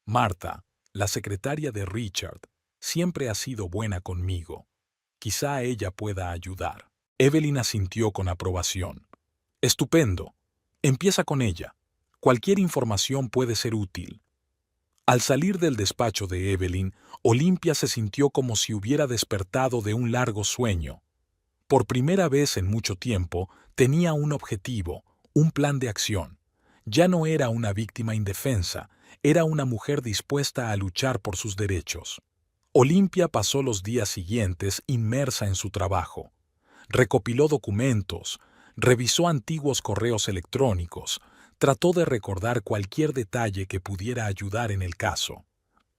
«Martha, la secretaria de Richard, siempre ha sido buena conmigo. Quizá ella pueda ayudar». Evelyn asintió con aprobación. «Estupendo. Empieza con ella. Cualquier información puede ser útil». Al salir del despacho de Evelyn, Olimpia se sintió como si hubiera despertado de un largo sueño. Por primera vez en mucho tiempo, tenía un objetivo, un plan de acción. Ya no era una víctima indefensa, era una mujer dispuesta a luchar por sus derechos. Olimpia pasó los días siguientes inmersa en su trabajo. Recopiló documentos, revisó antiguos correos electrónicos, trató de recordar cualquier detalle que pudiera ayudar en el caso.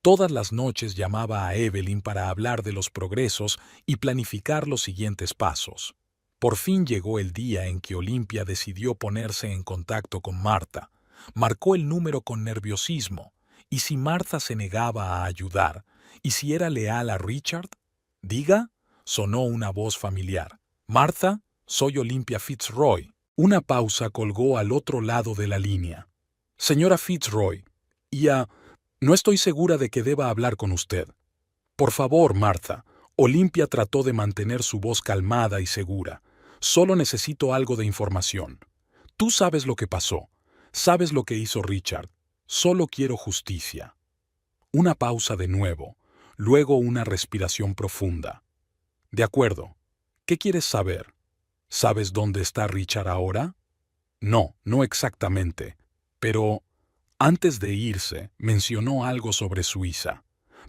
Todas las noches llamaba a Evelyn para hablar de los progresos y planificar los siguientes pasos. Por fin llegó el día en que Olimpia decidió ponerse en contacto con Martha. Marcó el número con nerviosismo, y si Martha se negaba a ayudar, y si era leal a Richard, «Diga», sonó una voz familiar. «Martha, soy Olimpia Fitzroy». Una pausa colgó al otro lado de la línea. «Señora Fitzroy, no estoy segura de que deba hablar con usted». «Por favor, Martha». Olimpia trató de mantener su voz calmada y segura. «Solo necesito algo de información. Tú sabes lo que pasó. Sabes lo que hizo Richard. Solo quiero justicia». Una pausa de nuevo, luego una respiración profunda. «De acuerdo. ¿Qué quieres saber? ¿Sabes dónde está Richard ahora?» «No, no exactamente. Pero antes de irse, mencionó algo sobre Suiza.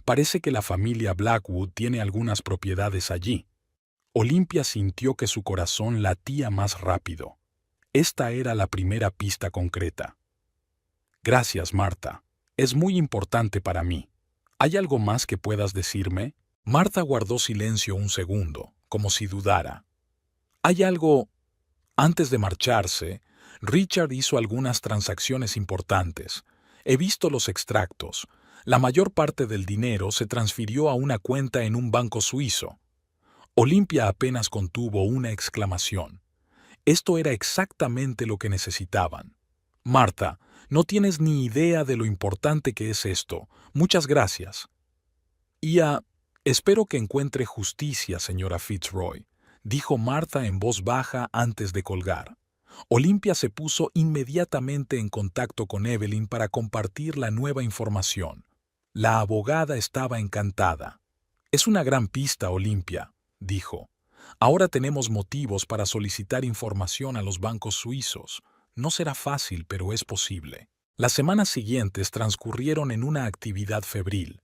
Parece que la familia Blackwood tiene algunas propiedades allí». Olimpia sintió que su corazón latía más rápido. Esta era la primera pista concreta. «Gracias, Martha. Es muy importante para mí. ¿Hay algo más que puedas decirme?» Martha guardó silencio un segundo, como si dudara. «Hay algo...» Antes de marcharse, Richard hizo algunas transacciones importantes. He visto los extractos. La mayor parte del dinero se transfirió a una cuenta en un banco suizo. Olimpia apenas contuvo una exclamación. Esto era exactamente lo que necesitaban. «Martha, no tienes ni idea de lo importante que es esto. Muchas gracias». Espero que encuentre justicia, señora Fitzroy», dijo Martha en voz baja antes de colgar. Olimpia se puso inmediatamente en contacto con Evelyn para compartir la nueva información. La abogada estaba encantada. «Es una gran pista, Olimpia», dijo. «Ahora tenemos motivos para solicitar información a los bancos suizos. No será fácil, pero es posible». Las semanas siguientes transcurrieron en una actividad febril.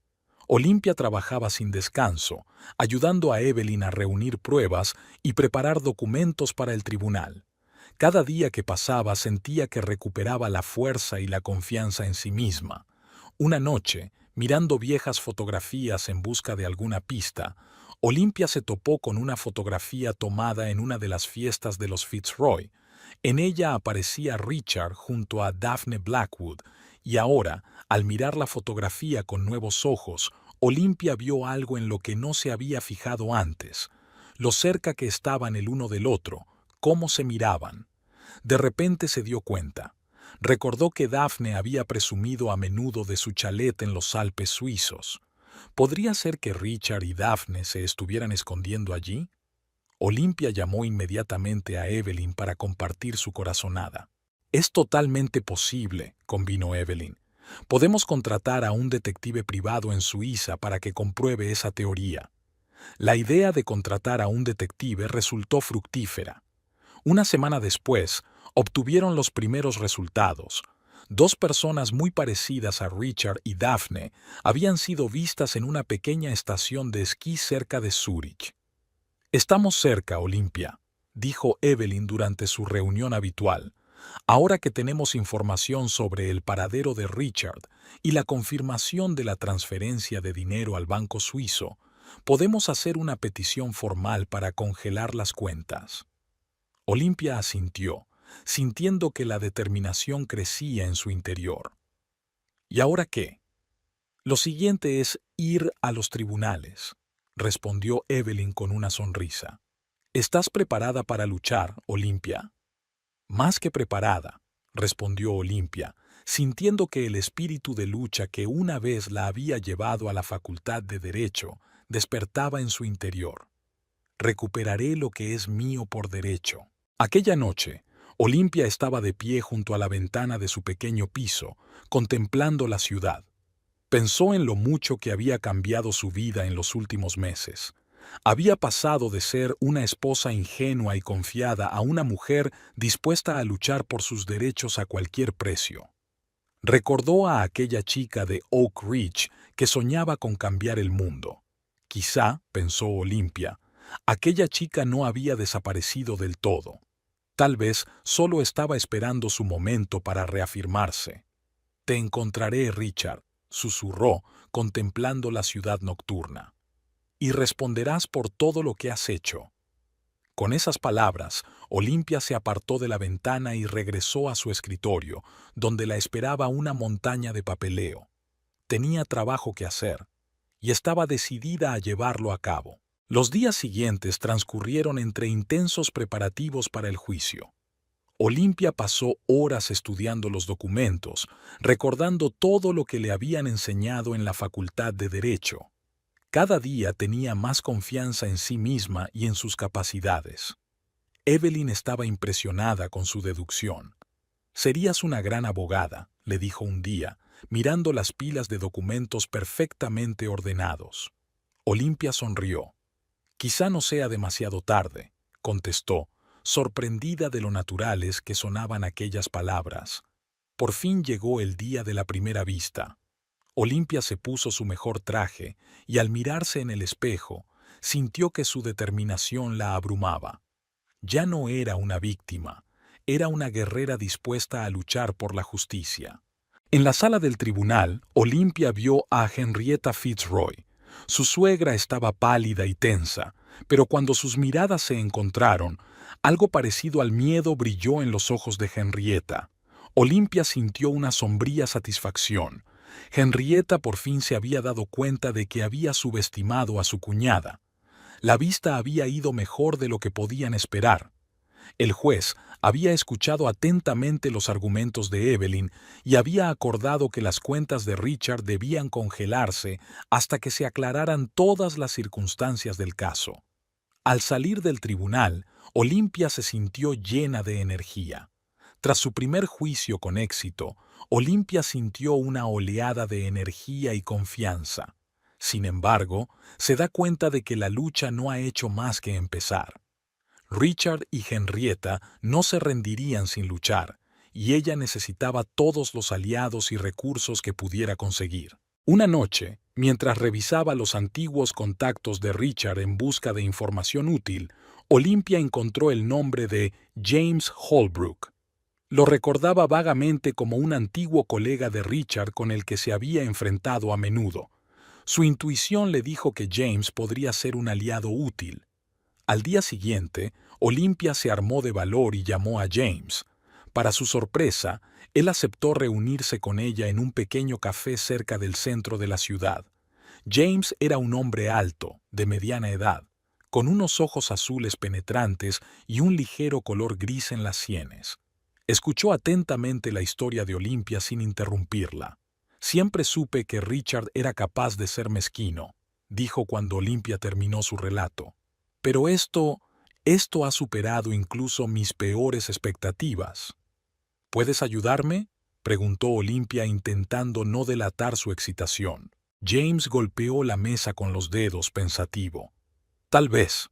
Olimpia trabajaba sin descanso, ayudando a Evelyn a reunir pruebas y preparar documentos para el tribunal. Cada día que pasaba sentía que recuperaba la fuerza y la confianza en sí misma. Una noche, mirando viejas fotografías en busca de alguna pista, Olimpia se topó con una fotografía tomada en una de las fiestas de los Fitzroy. En ella aparecía Richard junto a Daphne Blackwood, y ahora, al mirar la fotografía con nuevos ojos, Olimpia vio algo en lo que no se había fijado antes. Lo cerca que estaban el uno del otro, cómo se miraban. De repente se dio cuenta. Recordó que Daphne había presumido a menudo de su chalet en los Alpes suizos. ¿Podría ser que Richard y Daphne se estuvieran escondiendo allí? Olimpia llamó inmediatamente a Evelyn para compartir su corazonada. Es totalmente posible, convino Evelyn. Podemos contratar a un detective privado en Suiza para que compruebe esa teoría. La idea de contratar a un detective resultó fructífera. Una semana después, obtuvieron los primeros resultados. Dos personas muy parecidas a Richard y Daphne habían sido vistas en una pequeña estación de esquí cerca de Zúrich. «Estamos cerca, Olimpia», dijo Evelyn durante su reunión habitual. «Ahora que tenemos información sobre el paradero de Richard y la confirmación de la transferencia de dinero al banco suizo, podemos hacer una petición formal para congelar las cuentas». Olimpia asintió, sintiendo que la determinación crecía en su interior. ¿Y ahora qué? Lo siguiente es ir a los tribunales, respondió Evelyn con una sonrisa. ¿Estás preparada para luchar, Olimpia? Más que preparada, respondió Olimpia, sintiendo que el espíritu de lucha que una vez la había llevado a la Facultad de Derecho despertaba en su interior. Recuperaré lo que es mío por derecho. Aquella noche, Olimpia estaba de pie junto a la ventana de su pequeño piso, contemplando la ciudad. Pensó en lo mucho que había cambiado su vida en los últimos meses. Había pasado de ser una esposa ingenua y confiada a una mujer dispuesta a luchar por sus derechos a cualquier precio. Recordó a aquella chica de Oak Ridge que soñaba con cambiar el mundo. Quizá, pensó Olimpia, aquella chica no había desaparecido del todo. Tal vez solo estaba esperando su momento para reafirmarse. «Te encontraré, Richard», susurró, contemplando la ciudad nocturna. «Y responderás por todo lo que has hecho». Con esas palabras, Olimpia se apartó de la ventana y regresó a su escritorio, donde la esperaba una montaña de papeleo. Tenía trabajo que hacer, y estaba decidida a llevarlo a cabo. Los días siguientes transcurrieron entre intensos preparativos para el juicio. Olimpia pasó horas estudiando los documentos, recordando todo lo que le habían enseñado en la Facultad de Derecho. Cada día tenía más confianza en sí misma y en sus capacidades. Evelyn estaba impresionada con su deducción. «Serías una gran abogada», le dijo un día, mirando las pilas de documentos perfectamente ordenados. Olimpia sonrió. «Quizá no sea demasiado tarde», contestó, sorprendida de lo naturales que sonaban aquellas palabras. Por fin llegó el día de la primera vista. Olimpia se puso su mejor traje y al mirarse en el espejo, sintió que su determinación la abrumaba. Ya no era una víctima, era una guerrera dispuesta a luchar por la justicia. En la sala del tribunal, Olimpia vio a Henrietta Fitzroy. Su suegra estaba pálida y tensa, pero cuando sus miradas se encontraron, algo parecido al miedo brilló en los ojos de Henrietta. Olimpia sintió una sombría satisfacción. Henrietta por fin se había dado cuenta de que había subestimado a su cuñada. La vista había ido mejor de lo que podían esperar. El juez había escuchado atentamente los argumentos de Evelyn y había acordado que las cuentas de Richard debían congelarse hasta que se aclararan todas las circunstancias del caso. Al salir del tribunal, Olimpia se sintió llena de energía. Tras su primer juicio con éxito, Olimpia sintió una oleada de energía y confianza. Sin embargo, se da cuenta de que la lucha no ha hecho más que empezar. Richard y Henrietta no se rendirían sin luchar, y ella necesitaba todos los aliados y recursos que pudiera conseguir. Una noche, mientras revisaba los antiguos contactos de Richard en busca de información útil, Olimpia encontró el nombre de James Holbrook. Lo recordaba vagamente como un antiguo colega de Richard con el que se había enfrentado a menudo. Su intuición le dijo que James podría ser un aliado útil. Al día siguiente, Olimpia se armó de valor y llamó a James. Para su sorpresa, él aceptó reunirse con ella en un pequeño café cerca del centro de la ciudad. James era un hombre alto, de mediana edad, con unos ojos azules penetrantes y un ligero color gris en las sienes. Escuchó atentamente la historia de Olimpia sin interrumpirla. Siempre supe que Richard era capaz de ser mezquino, dijo cuando Olimpia terminó su relato. Pero esto ha superado incluso mis peores expectativas. ¿Puedes ayudarme?, preguntó Olimpia intentando no delatar su excitación. James golpeó la mesa con los dedos pensativo. Tal vez.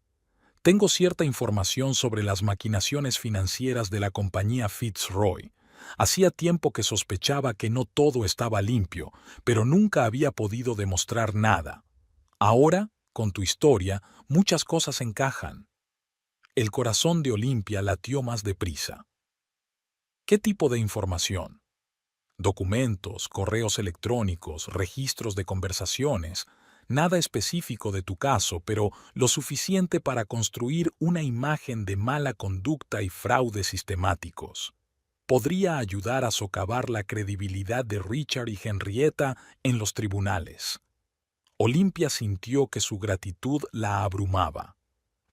Tengo cierta información sobre las maquinaciones financieras de la compañía Fitzroy. Hacía tiempo que sospechaba que no todo estaba limpio, pero nunca había podido demostrar nada. Ahora, con tu historia, muchas cosas encajan. El corazón de Olimpia latió más deprisa. ¿Qué tipo de información? Documentos, correos electrónicos, registros de conversaciones. Nada específico de tu caso, pero lo suficiente para construir una imagen de mala conducta y fraudes sistemáticos. Podría ayudar a socavar la credibilidad de Richard y Henrietta en los tribunales. Olimpia sintió que su gratitud la abrumaba.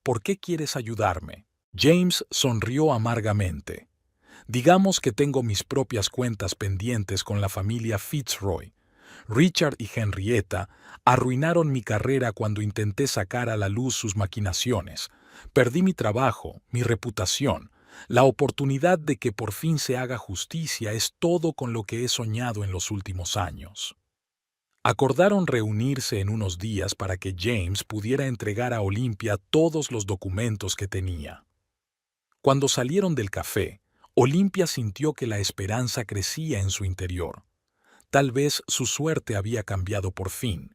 ¿Por qué quieres ayudarme? James sonrió amargamente. Digamos que tengo mis propias cuentas pendientes con la familia Fitzroy. Richard y Henrietta arruinaron mi carrera cuando intenté sacar a la luz sus maquinaciones. Perdí mi trabajo, mi reputación. La oportunidad de que por fin se haga justicia es todo con lo que he soñado en los últimos años. Acordaron reunirse en unos días para que James pudiera entregar a Olimpia todos los documentos que tenía. Cuando salieron del café, Olimpia sintió que la esperanza crecía en su interior. Tal vez su suerte había cambiado por fin.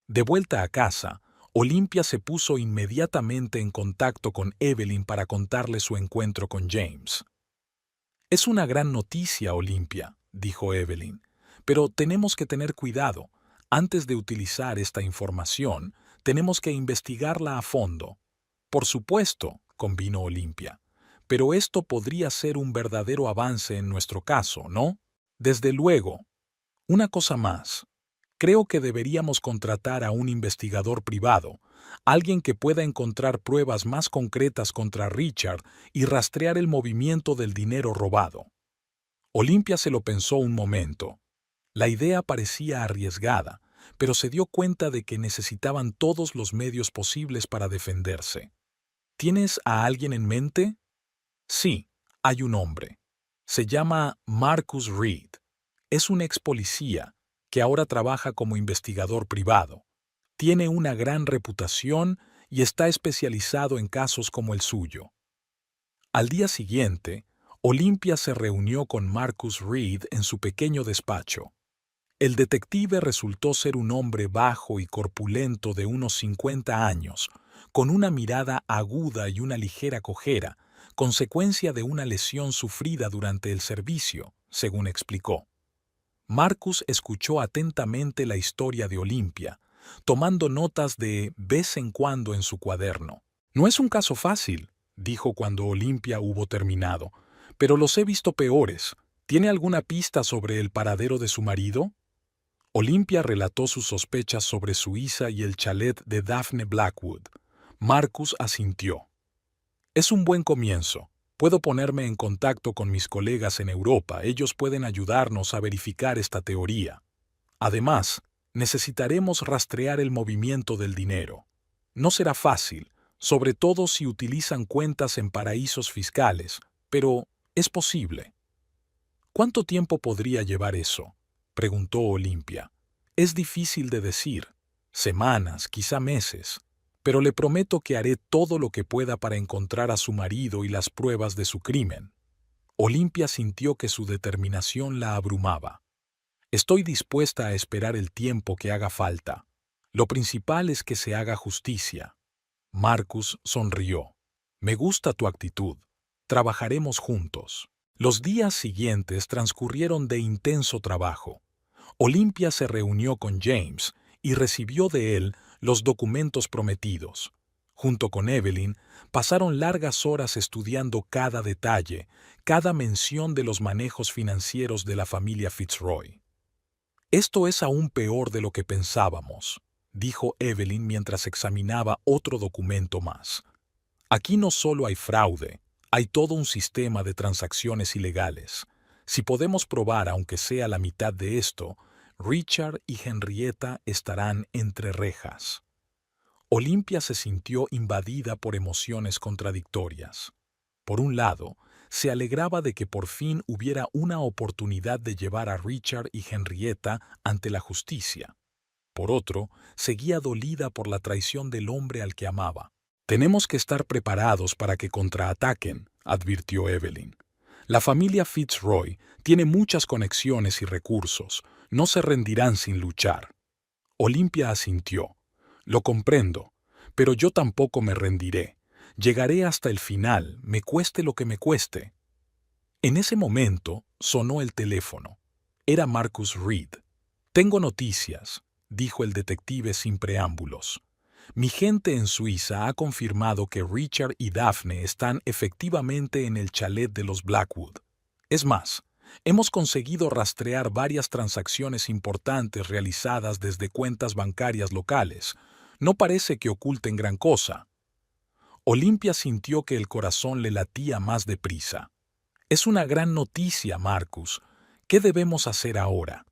De vuelta a casa, Olimpia se puso inmediatamente en contacto con Evelyn para contarle su encuentro con James. «Es una gran noticia, Olimpia», dijo Evelyn, «pero tenemos que tener cuidado. Antes de utilizar esta información, tenemos que investigarla a fondo». «Por supuesto», convino Olimpia, «pero esto podría ser un verdadero avance en nuestro caso, ¿no?» «Desde luego. Una cosa más. Creo que deberíamos contratar a un investigador privado, alguien que pueda encontrar pruebas más concretas contra Richard y rastrear el movimiento del dinero robado». Olimpia se lo pensó un momento. La idea parecía arriesgada, pero se dio cuenta de que necesitaban todos los medios posibles para defenderse. «¿Tienes a alguien en mente?» «Sí, hay un hombre. Se llama Marcus Reed. Es un ex policía que ahora trabaja como investigador privado. Tiene una gran reputación y está especializado en casos como el suyo». Al día siguiente, Olimpia se reunió con Marcus Reed en su pequeño despacho. El detective resultó ser un hombre bajo y corpulento de unos 50 años, con una mirada aguda y una ligera cojera, consecuencia de una lesión sufrida durante el servicio, según explicó. Marcus escuchó atentamente la historia de Olimpia, tomando notas de vez en cuando en su cuaderno. «No es un caso fácil», dijo cuando Olimpia hubo terminado, «pero los he visto peores. ¿Tiene alguna pista sobre el paradero de su marido?» Olimpia relató sus sospechas sobre Suiza y el chalet de Daphne Blackwood. Marcus asintió. «Es un buen comienzo. Puedo ponerme en contacto con mis colegas en Europa. Ellos pueden ayudarnos a verificar esta teoría. Además, necesitaremos rastrear el movimiento del dinero. No será fácil, sobre todo si utilizan cuentas en paraísos fiscales, pero es posible». «¿Cuánto tiempo podría llevar eso?», preguntó Olimpia. «Es difícil de decir. Semanas, quizá meses. Pero le prometo que haré todo lo que pueda para encontrar a su marido y las pruebas de su crimen». Olimpia sintió que su determinación la abrumaba. «Estoy dispuesta a esperar el tiempo que haga falta. Lo principal es que se haga justicia». Marcus sonrió. «Me gusta tu actitud. Trabajaremos juntos». Los días siguientes transcurrieron de intenso trabajo. Olimpia se reunió con James y recibió de él los documentos prometidos. Junto con Evelyn, pasaron largas horas estudiando cada detalle, cada mención de los manejos financieros de la familia Fitzroy. «Esto es aún peor de lo que pensábamos», dijo Evelyn mientras examinaba otro documento más. «Aquí no solo hay fraude, Hay todo un sistema de transacciones ilegales. Si podemos probar aunque sea la mitad de esto, Richard y Henrietta estarán entre rejas. Olimpia se sintió invadida por emociones contradictorias. Por un lado, se alegraba de que por fin hubiera una oportunidad de llevar a Richard y Henrietta ante la justicia. Por otro, seguía dolida por la traición del hombre al que amaba. «Tenemos que estar preparados para que contraataquen», advirtió Evelyn. «La familia Fitzroy tiene muchas conexiones y recursos. No se rendirán sin luchar». Olimpia asintió. «Lo comprendo, pero yo tampoco me rendiré. Llegaré hasta el final, me cueste lo que me cueste». En ese momento sonó el teléfono. Era Marcus Reed. «Tengo noticias», dijo el detective sin preámbulos. «Mi gente en Suiza ha confirmado que Richard y Daphne están efectivamente en el chalet de los Blackwood. Es más, hemos conseguido rastrear varias transacciones importantes realizadas desde cuentas bancarias locales. No parece que oculten gran cosa». Olimpia sintió que el corazón le latía más deprisa. «Es una gran noticia, Marcus. ¿Qué debemos hacer ahora?»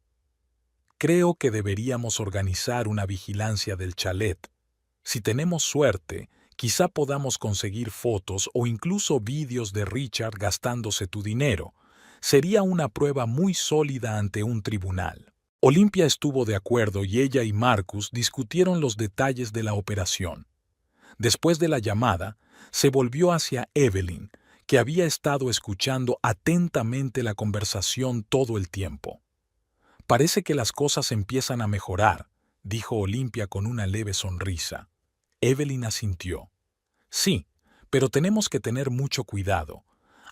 «Creo que deberíamos organizar una vigilancia del chalet. Si tenemos suerte, quizá podamos conseguir fotos o incluso vídeos de Richard gastándose tu dinero. Sería una prueba muy sólida ante un tribunal». Olimpia estuvo de acuerdo y ella y Marcus discutieron los detalles de la operación. Después de la llamada, se volvió hacia Evelyn, que había estado escuchando atentamente la conversación todo el tiempo. «Parece que las cosas empiezan a mejorar», dijo Olimpia con una leve sonrisa. Evelyn asintió. «Sí, pero tenemos que tener mucho cuidado.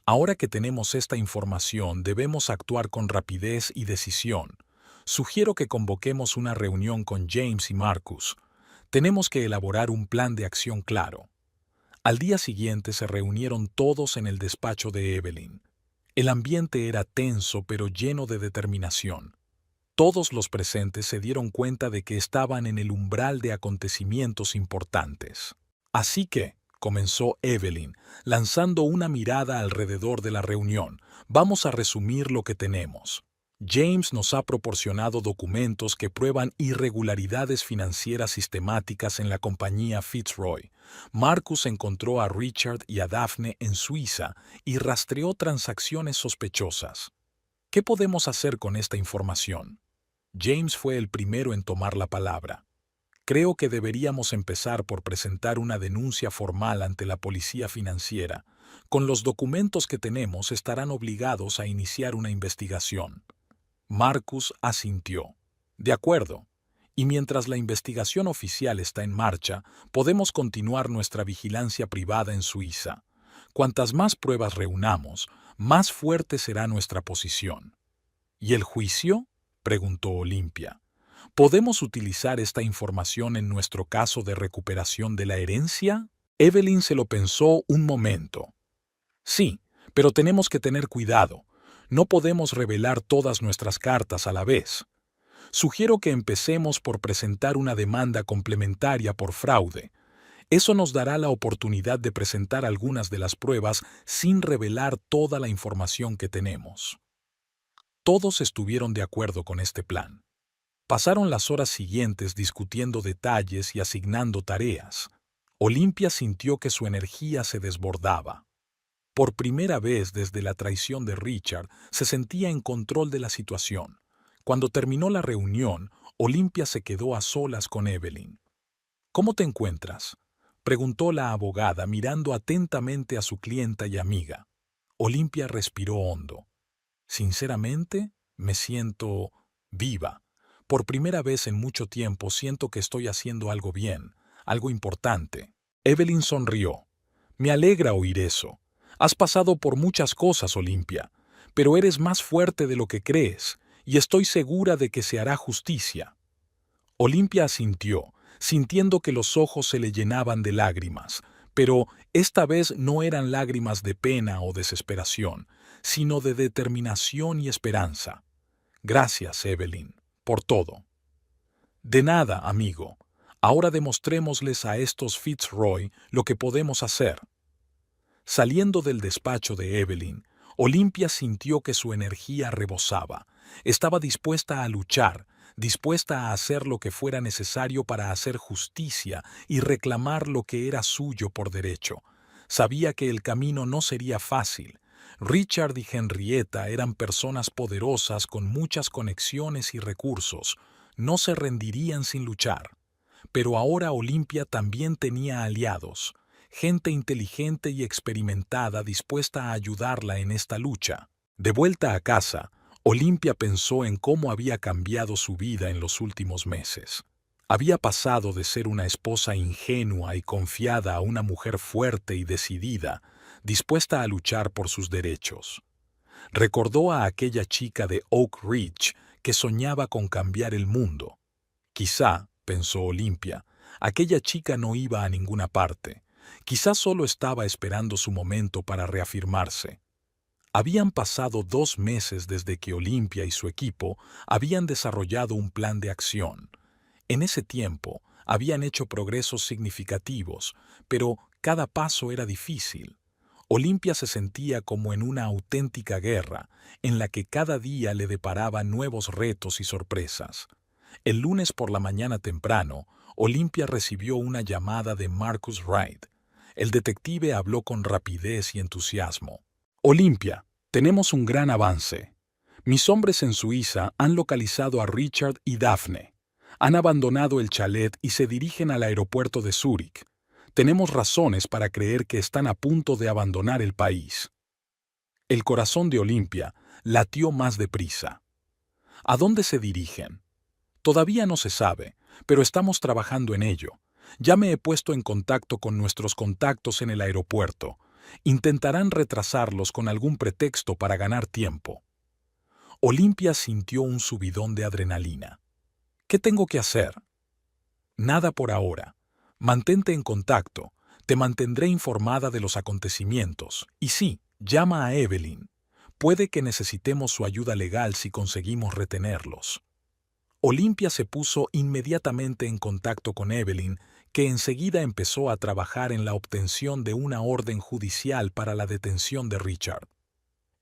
Ahora que tenemos esta información, debemos actuar con rapidez y decisión. Sugiero que convoquemos una reunión con James y Marcus. Tenemos que elaborar un plan de acción claro». Al día siguiente se reunieron todos en el despacho de Evelyn. El ambiente era tenso pero lleno de determinación. Todos los presentes se dieron cuenta de que estaban en el umbral de acontecimientos importantes. «Así que», comenzó Evelyn, lanzando una mirada alrededor de la reunión, «vamos a resumir lo que tenemos. James nos ha proporcionado documentos que prueban irregularidades financieras sistemáticas en la compañía Fitzroy. Marcus encontró a Richard y a Daphne en Suiza y rastreó transacciones sospechosas. ¿Qué podemos hacer con esta información?». James fue el primero en tomar la palabra. «Creo que deberíamos empezar por presentar una denuncia formal ante la policía financiera. Con los documentos que tenemos estarán obligados a iniciar una investigación». Marcus asintió. «De acuerdo. Y mientras la investigación oficial está en marcha, podemos continuar nuestra vigilancia privada en Suiza. Cuantas más pruebas reunamos, más fuerte será nuestra posición». «¿Y el juicio?», preguntó Olimpia. «¿Podemos utilizar esta información en nuestro caso de recuperación de la herencia?». Evelyn se lo pensó un momento. «Sí, pero tenemos que tener cuidado. No podemos revelar todas nuestras cartas a la vez. Sugiero que empecemos por presentar una demanda complementaria por fraude. Eso nos dará la oportunidad de presentar algunas de las pruebas sin revelar toda la información que tenemos». Todos estuvieron de acuerdo con este plan. Pasaron las horas siguientes discutiendo detalles y asignando tareas. Olimpia sintió que su energía se desbordaba. Por primera vez desde la traición de Richard, se sentía en control de la situación. Cuando terminó la reunión, Olimpia se quedó a solas con Evelyn. «¿Cómo te encuentras?», preguntó la abogada mirando atentamente a su clienta y amiga. Olimpia respiró hondo. «Sinceramente, me siento viva. Por primera vez en mucho tiempo siento que estoy haciendo algo bien, algo importante». Evelyn sonrió. «Me alegra oír eso. Has pasado por muchas cosas, Olimpia, pero eres más fuerte de lo que crees, y estoy segura de que se hará justicia». Olimpia asintió, sintiendo que los ojos se le llenaban de lágrimas, pero esta vez no eran lágrimas de pena o desesperación, sino de determinación y esperanza. «Gracias, Evelyn, por todo». «De nada, amigo. Ahora demostrémosles a estos Fitzroy lo que podemos hacer». Saliendo del despacho de Evelyn, Olimpia sintió que su energía rebosaba. Estaba dispuesta a luchar, dispuesta a hacer lo que fuera necesario para hacer justicia y reclamar lo que era suyo por derecho. Sabía que el camino no sería fácil. Richard y Henrietta eran personas poderosas con muchas conexiones y recursos. No se rendirían sin luchar. Pero ahora Olimpia también tenía aliados, gente inteligente y experimentada dispuesta a ayudarla en esta lucha. De vuelta a casa, Olimpia pensó en cómo había cambiado su vida en los últimos meses. Había pasado de ser una esposa ingenua y confiada a una mujer fuerte y decidida, dispuesta a luchar por sus derechos. Recordó a aquella chica de Oak Ridge que soñaba con cambiar el mundo. Quizá, pensó Olimpia, aquella chica no iba a ninguna parte. Quizá solo estaba esperando su momento para reafirmarse. Habían pasado 2 meses desde que Olimpia y su equipo habían desarrollado un plan de acción. En ese tiempo habían hecho progresos significativos, pero cada paso era difícil. Olimpia se sentía como en una auténtica guerra, en la que cada día le deparaba nuevos retos y sorpresas. El lunes por la mañana temprano, Olimpia recibió una llamada de Marcus Wright. El detective habló con rapidez y entusiasmo. Olimpia, tenemos un gran avance. Mis hombres en Suiza han localizado a Richard y Daphne. Han abandonado el chalet y se dirigen al aeropuerto de Zúrich. Tenemos razones para creer que están a punto de abandonar el país. El corazón de Olimpia latió más deprisa. ¿A dónde se dirigen? Todavía no se sabe, pero estamos trabajando en ello. Ya me he puesto en contacto con nuestros contactos en el aeropuerto. Intentarán retrasarlos con algún pretexto para ganar tiempo. Olimpia sintió un subidón de adrenalina. ¿Qué tengo que hacer? Nada por ahora. Mantente en contacto. Te mantendré informada de los acontecimientos. Y sí, llama a Evelyn. Puede que necesitemos su ayuda legal si conseguimos retenerlos. Olimpia se puso inmediatamente en contacto con Evelyn, que enseguida empezó a trabajar en la obtención de una orden judicial para la detención de Richard.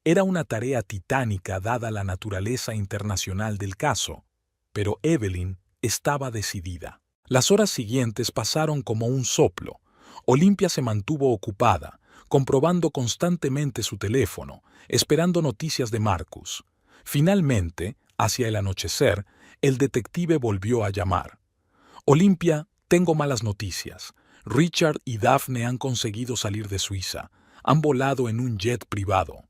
Era una tarea titánica dada la naturaleza internacional del caso, pero Evelyn estaba decidida. Las horas siguientes pasaron como un soplo. Olimpia se mantuvo ocupada, comprobando constantemente su teléfono, esperando noticias de Marcus. Finalmente, hacia el anochecer, el detective volvió a llamar. Olimpia, tengo malas noticias. Richard y Daphne han conseguido salir de Suiza. Han volado en un jet privado.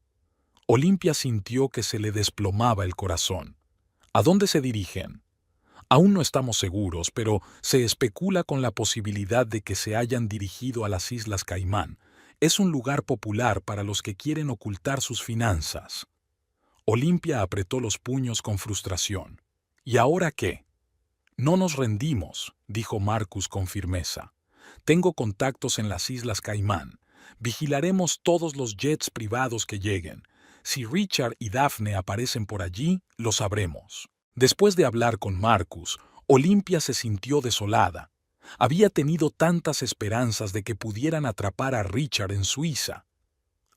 Olimpia sintió que se le desplomaba el corazón. ¿A dónde se dirigen? Aún no estamos seguros, pero se especula con la posibilidad de que se hayan dirigido a las Islas Caimán. Es un lugar popular para los que quieren ocultar sus finanzas. Olimpia apretó los puños con frustración. ¿Y ahora qué? No nos rendimos, dijo Marcus con firmeza. Tengo contactos en las Islas Caimán. Vigilaremos todos los jets privados que lleguen. Si Richard y Daphne aparecen por allí, lo sabremos. Después de hablar con Marcus, Olimpia se sintió desolada. Había tenido tantas esperanzas de que pudieran atrapar a Richard en Suiza.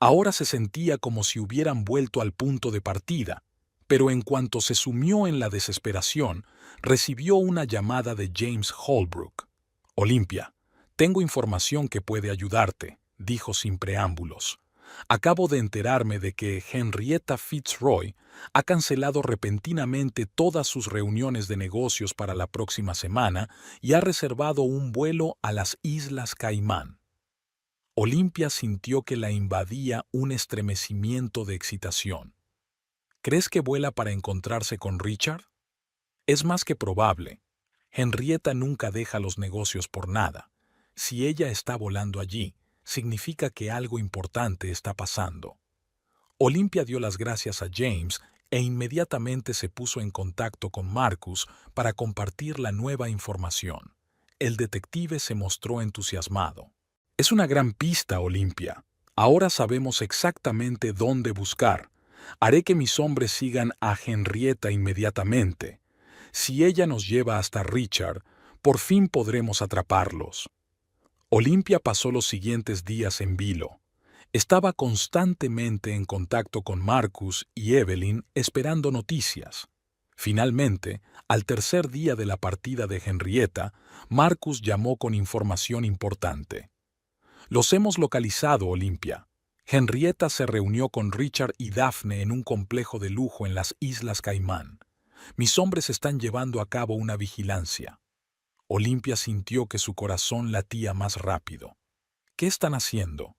Ahora se sentía como si hubieran vuelto al punto de partida, pero en cuanto se sumió en la desesperación, recibió una llamada de James Holbrook. Olimpia, tengo información que puede ayudarte, dijo sin preámbulos. Acabo de enterarme de que Henrietta Fitzroy ha cancelado repentinamente todas sus reuniones de negocios para la próxima semana y ha reservado un vuelo a las Islas Caimán. Olimpia sintió que la invadía un estremecimiento de excitación. ¿Crees que vuela para encontrarse con Richard? Es más que probable. Henrietta nunca deja los negocios por nada. Si ella está volando allí, significa que algo importante está pasando. Olimpia dio las gracias a James e inmediatamente se puso en contacto con Marcus para compartir la nueva información. El detective se mostró entusiasmado. Es una gran pista, Olimpia. Ahora sabemos exactamente dónde buscar. Haré que mis hombres sigan a Henrietta inmediatamente. Si ella nos lleva hasta Richard, por fin podremos atraparlos. Olimpia pasó los siguientes días en vilo. Estaba constantemente en contacto con Marcus y Evelyn esperando noticias. Finalmente, al tercer día de la partida de Henrietta, Marcus llamó con información importante. «Los hemos localizado, Olimpia. Henrietta se reunió con Richard y Daphne en un complejo de lujo en las Islas Caimán. Mis hombres están llevando a cabo una vigilancia». Olimpia sintió que su corazón latía más rápido. «¿Qué están haciendo?»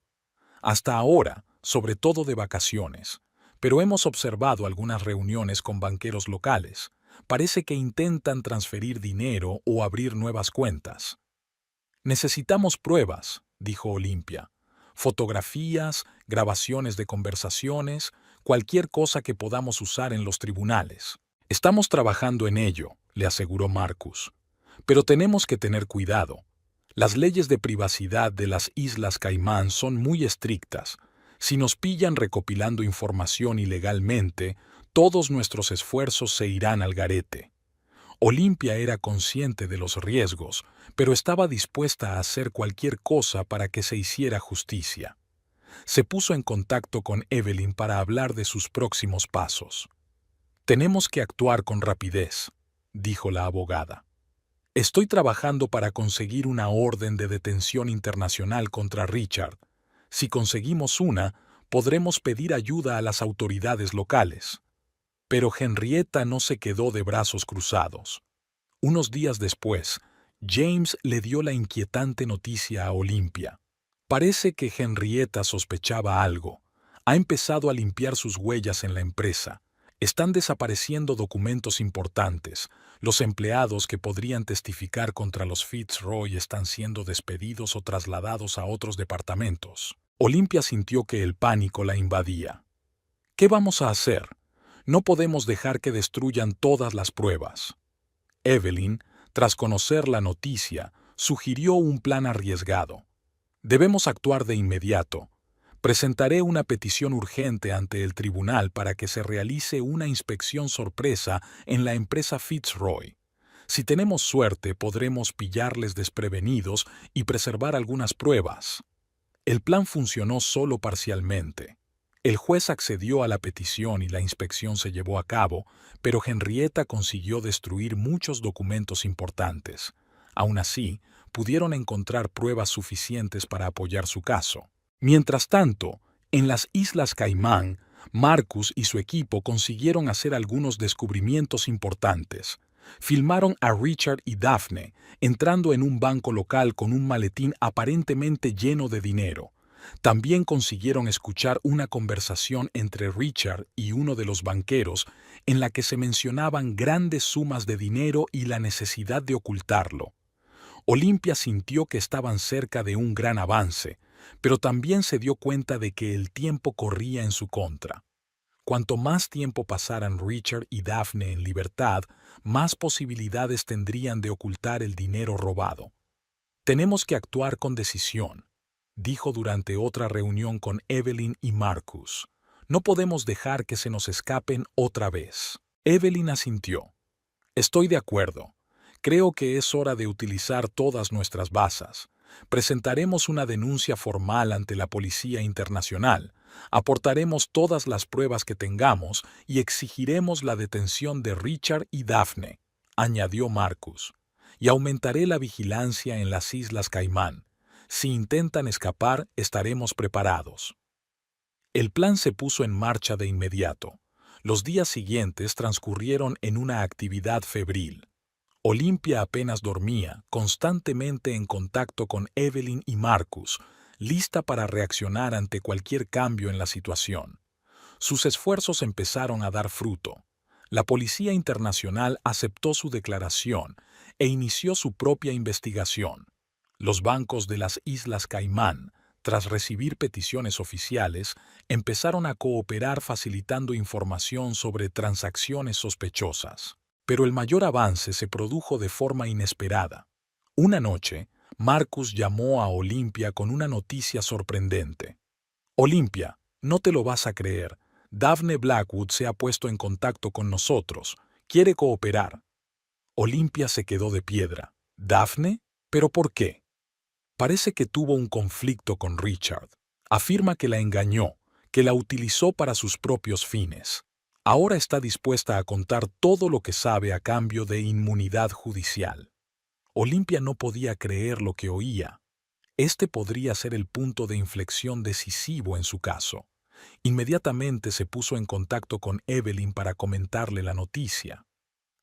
«Hasta ahora, sobre todo de vacaciones, pero hemos observado algunas reuniones con banqueros locales. Parece que intentan transferir dinero o abrir nuevas cuentas». «Necesitamos pruebas», dijo Olimpia. «Fotografías, grabaciones de conversaciones, cualquier cosa que podamos usar en los tribunales». «Estamos trabajando en ello», le aseguró Marcus. «Pero tenemos que tener cuidado. Las leyes de privacidad de las Islas Caimán son muy estrictas. Si nos pillan recopilando información ilegalmente, todos nuestros esfuerzos se irán al garete». Olimpia era consciente de los riesgos, pero estaba dispuesta a hacer cualquier cosa para que se hiciera justicia. Se puso en contacto con Evelyn para hablar de sus próximos pasos. «Tenemos que actuar con rapidez», dijo la abogada. «Estoy trabajando para conseguir una orden de detención internacional contra Richard. Si conseguimos una, podremos pedir ayuda a las autoridades locales». Pero Henrietta no se quedó de brazos cruzados. Unos días después, James le dio la inquietante noticia a Olimpia. «Parece que Henrietta sospechaba algo. Ha empezado a limpiar sus huellas en la empresa. Están desapareciendo documentos importantes. Los empleados que podrían testificar contra los Fitzroy están siendo despedidos o trasladados a otros departamentos». Olimpia sintió que el pánico la invadía. «¿Qué vamos a hacer? No podemos dejar que destruyan todas las pruebas». Evelyn, tras conocer la noticia, sugirió un plan arriesgado. «Debemos actuar de inmediato. Presentaré una petición urgente ante el tribunal para que se realice una inspección sorpresa en la empresa Fitzroy. Si tenemos suerte, podremos pillarles desprevenidos y preservar algunas pruebas». El plan funcionó solo parcialmente. El juez accedió a la petición y la inspección se llevó a cabo, pero Henrietta consiguió destruir muchos documentos importantes. Aún así, pudieron encontrar pruebas suficientes para apoyar su caso. Mientras tanto, en las Islas Caimán, Marcus y su equipo consiguieron hacer algunos descubrimientos importantes. Filmaron a Richard y Daphne entrando en un banco local con un maletín aparentemente lleno de dinero. También consiguieron escuchar una conversación entre Richard y uno de los banqueros en la que se mencionaban grandes sumas de dinero y la necesidad de ocultarlo. Olimpia sintió que estaban cerca de un gran avance, pero también se dio cuenta de que el tiempo corría en su contra. Cuanto más tiempo pasaran Richard y Daphne en libertad, más posibilidades tendrían de ocultar el dinero robado. «Tenemos que actuar con decisión», dijo durante otra reunión con Evelyn y Marcus. «No podemos dejar que se nos escapen otra vez». Evelyn asintió. «Estoy de acuerdo. Creo que es hora de utilizar todas nuestras bazas. Presentaremos una denuncia formal ante la Policía Internacional, aportaremos todas las pruebas que tengamos y exigiremos la detención de Richard y Daphne», añadió Marcus. «Y aumentaré la vigilancia en las Islas Caimán. Si intentan escapar, estaremos preparados». El plan se puso en marcha de inmediato. Los días siguientes transcurrieron en una actividad febril. Olimpia apenas dormía, constantemente en contacto con Evelyn y Marcus, lista para reaccionar ante cualquier cambio en la situación. Sus esfuerzos empezaron a dar fruto. La Policía Internacional aceptó su declaración e inició su propia investigación. Los bancos de las Islas Caimán, tras recibir peticiones oficiales, empezaron a cooperar facilitando información sobre transacciones sospechosas. Pero el mayor avance se produjo de forma inesperada. Una noche, Marcus llamó a Olimpia con una noticia sorprendente. «Olimpia, no te lo vas a creer. Daphne Blackwood se ha puesto en contacto con nosotros. Quiere cooperar». Olimpia se quedó de piedra. «¿Daphne? ¿Pero por qué?» «Parece que tuvo un conflicto con Richard. Afirma que la engañó, que la utilizó para sus propios fines. Ahora está dispuesta a contar todo lo que sabe a cambio de inmunidad judicial. Olimpia no podía creer lo que oía. Este podría ser el punto de inflexión decisivo en su caso. Inmediatamente se puso en contacto con Evelyn para comentarle la noticia.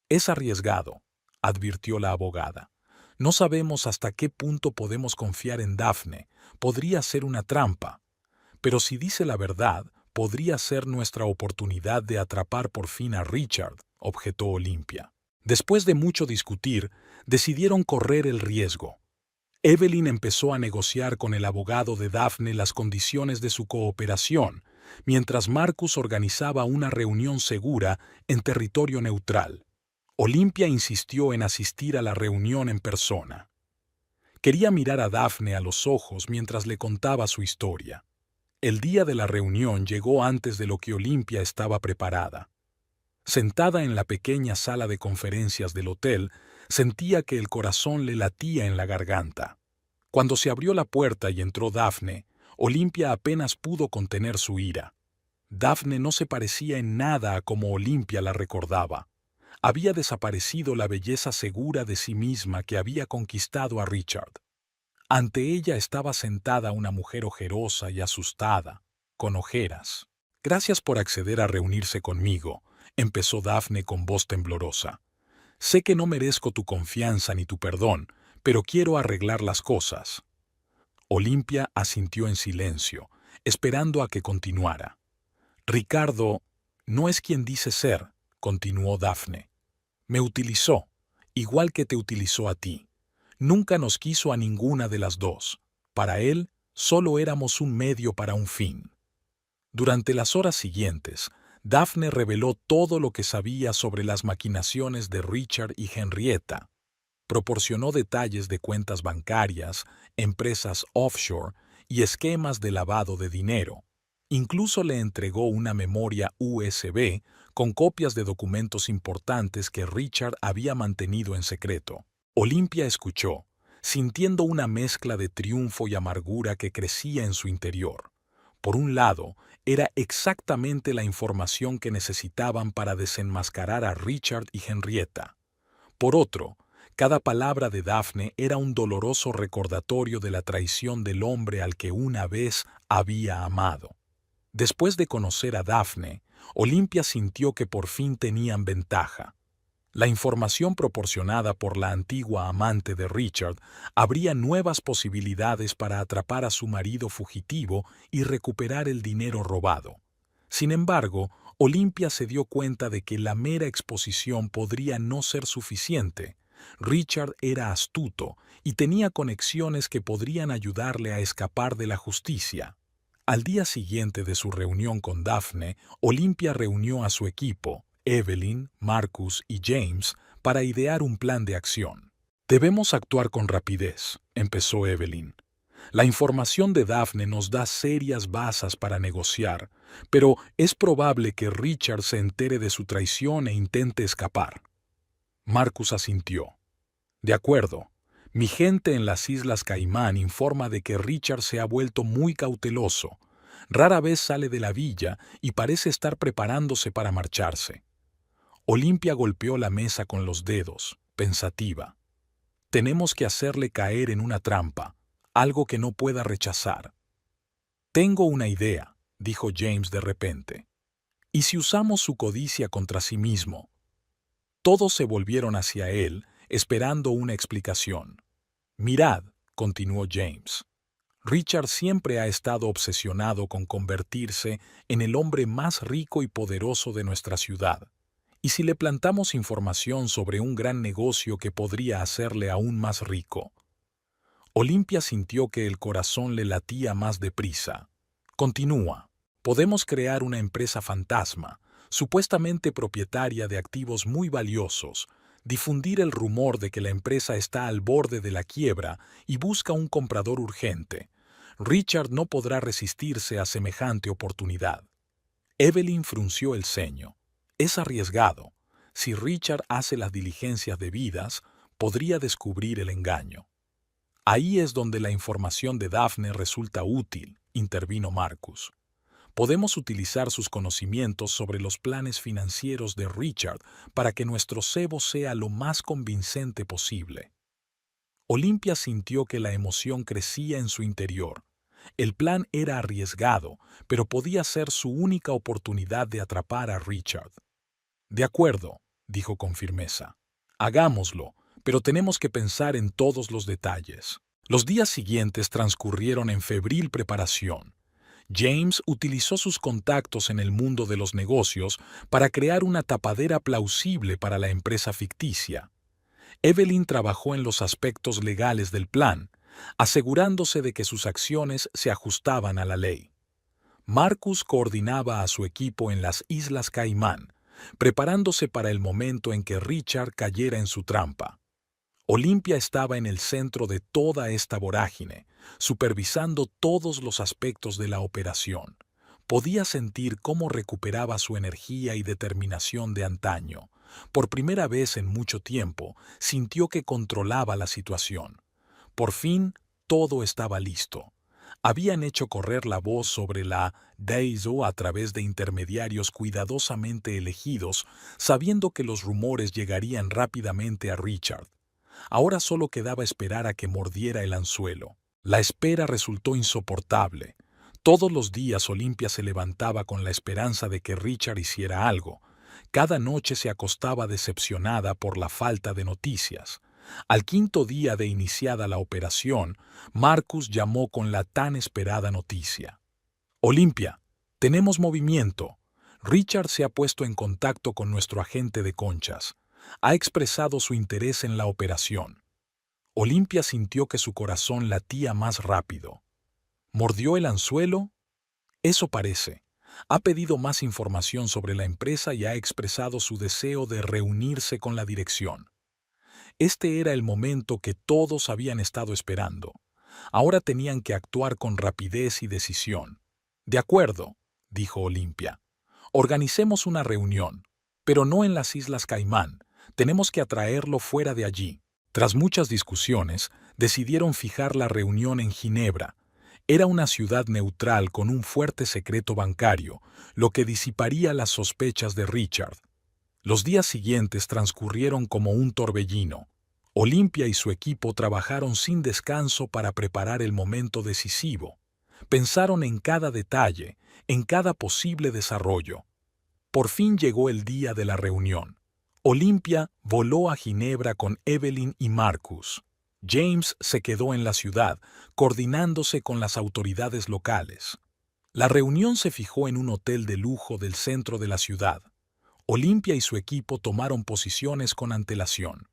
«Es arriesgado», advirtió la abogada. «No sabemos hasta qué punto podemos confiar en Daphne. Podría ser una trampa. Pero si dice la verdad, podría ser nuestra oportunidad de atrapar por fin a Richard», objetó Olimpia. Después de mucho discutir, decidieron correr el riesgo. Evelyn empezó a negociar con el abogado de Daphne las condiciones de su cooperación, mientras Marcus organizaba una reunión segura en territorio neutral. Olimpia insistió en asistir a la reunión en persona. Quería mirar a Daphne a los ojos mientras le contaba su historia. El día de la reunión llegó antes de lo que Olimpia estaba preparada. Sentada en la pequeña sala de conferencias del hotel, sentía que el corazón le latía en la garganta. Cuando se abrió la puerta y entró Daphne, Olimpia apenas pudo contener su ira. Daphne no se parecía en nada a como Olimpia la recordaba. Había desaparecido la belleza segura de sí misma que había conquistado a Richard. Ante ella estaba sentada una mujer ojerosa y asustada, con ojeras. «Gracias por acceder a reunirse conmigo», empezó Daphne con voz temblorosa. «Sé que no merezco tu confianza ni tu perdón, pero quiero arreglar las cosas». Olimpia asintió en silencio, esperando a que continuara. «Ricardo no es quien dice ser», continuó Daphne. «Me utilizó, igual que te utilizó a ti. Nunca nos quiso a ninguna de las dos. Para él, solo éramos un medio para un fin». Durante las horas siguientes, Daphne reveló todo lo que sabía sobre las maquinaciones de Richard y Henrietta. Proporcionó detalles de cuentas bancarias, empresas offshore y esquemas de lavado de dinero. Incluso le entregó una memoria USB con copias de documentos importantes que Richard había mantenido en secreto. Olimpia escuchó, sintiendo una mezcla de triunfo y amargura que crecía en su interior. Por un lado, era exactamente la información que necesitaban para desenmascarar a Richard y Henrietta. Por otro, cada palabra de Daphne era un doloroso recordatorio de la traición del hombre al que una vez había amado. Después de conocer a Daphne, Olimpia sintió que por fin tenían ventaja. La información proporcionada por la antigua amante de Richard abría nuevas posibilidades para atrapar a su marido fugitivo y recuperar el dinero robado. Sin embargo, Olimpia se dio cuenta de que la mera exposición podría no ser suficiente. Richard era astuto y tenía conexiones que podrían ayudarle a escapar de la justicia. Al día siguiente de su reunión con Daphne, Olimpia reunió a su equipo, Evelyn, Marcus y James, para idear un plan de acción. «Debemos actuar con rapidez», empezó Evelyn. «La información de Daphne nos da serias bases para negociar, pero es probable que Richard se entere de su traición e intente escapar». Marcus asintió. «De acuerdo. Mi gente en las Islas Caimán informa de que Richard se ha vuelto muy cauteloso. Rara vez sale de la villa y parece estar preparándose para marcharse». Olimpia golpeó la mesa con los dedos, pensativa. «Tenemos que hacerle caer en una trampa, algo que no pueda rechazar». «Tengo una idea», dijo James de repente. «¿Y si usamos su codicia contra sí mismo?» Todos se volvieron hacia él, esperando una explicación. «Mirad», continuó James. «Richard siempre ha estado obsesionado con convertirse en el hombre más rico y poderoso de nuestra ciudad. ¿Y si le plantamos información sobre un gran negocio que podría hacerle aún más rico?» Olimpia sintió que el corazón le latía más deprisa. Continúa. «Podemos crear una empresa fantasma, supuestamente propietaria de activos muy valiosos, difundir el rumor de que la empresa está al borde de la quiebra y busca un comprador urgente. Richard no podrá resistirse a semejante oportunidad». Evelyn frunció el ceño. «Es arriesgado. Si Richard hace las diligencias debidas, podría descubrir el engaño». «Ahí es donde la información de Daphne resulta útil», intervino Marcus. Podemos utilizar sus conocimientos sobre los planes financieros de Richard para que nuestro cebo sea lo más convincente posible. Olimpia sintió que la emoción crecía en su interior. El plan era arriesgado, pero podía ser su única oportunidad de atrapar a Richard. De acuerdo, dijo con firmeza. Hagámoslo, pero tenemos que pensar en todos los detalles. Los días siguientes transcurrieron en febril preparación. James utilizó sus contactos en el mundo de los negocios para crear una tapadera plausible para la empresa ficticia. Evelyn trabajó en los aspectos legales del plan, asegurándose de que sus acciones se ajustaban a la ley. Marcus coordinaba a su equipo en las Islas Caimán, preparándose para el momento en que Richard cayera en su trampa. Olimpia estaba en el centro de toda esta vorágine, supervisando todos los aspectos de la operación. Podía sentir cómo recuperaba su energía y determinación de antaño. Por primera vez en mucho tiempo, sintió que controlaba la situación. Por fin, todo estaba listo. Habían hecho correr la voz sobre la Daiso a través de intermediarios cuidadosamente elegidos, sabiendo que los rumores llegarían rápidamente a Richard. Ahora solo quedaba esperar a que mordiera el anzuelo. La espera resultó insoportable. Todos los días Olimpia se levantaba con la esperanza de que Richard hiciera algo. Cada noche se acostaba decepcionada por la falta de noticias. Al quinto día de iniciada la operación, Marcus llamó con la tan esperada noticia. Olimpia, tenemos movimiento. Richard se ha puesto en contacto con nuestro agente de conchas. Ha expresado su interés en la operación. Olimpia sintió que su corazón latía más rápido. ¿Mordió el anzuelo? Eso parece. Ha pedido más información sobre la empresa y ha expresado su deseo de reunirse con la dirección. Este era el momento que todos habían estado esperando. Ahora tenían que actuar con rapidez y decisión. De acuerdo, dijo Olimpia. Organicemos una reunión, pero no en las Islas Caimán. Tenemos que atraerlo fuera de allí. Tras muchas discusiones, decidieron fijar la reunión en Ginebra. Era una ciudad neutral con un fuerte secreto bancario, lo que disiparía las sospechas de Richard. Los días siguientes transcurrieron como un torbellino. Olimpia y su equipo trabajaron sin descanso para preparar el momento decisivo. Pensaron en cada detalle, en cada posible desarrollo. Por fin llegó el día de la reunión. Olimpia voló a Ginebra con Evelyn y Marcus. James se quedó en la ciudad, coordinándose con las autoridades locales. La reunión se fijó en un hotel de lujo del centro de la ciudad. Olimpia y su equipo tomaron posiciones con antelación.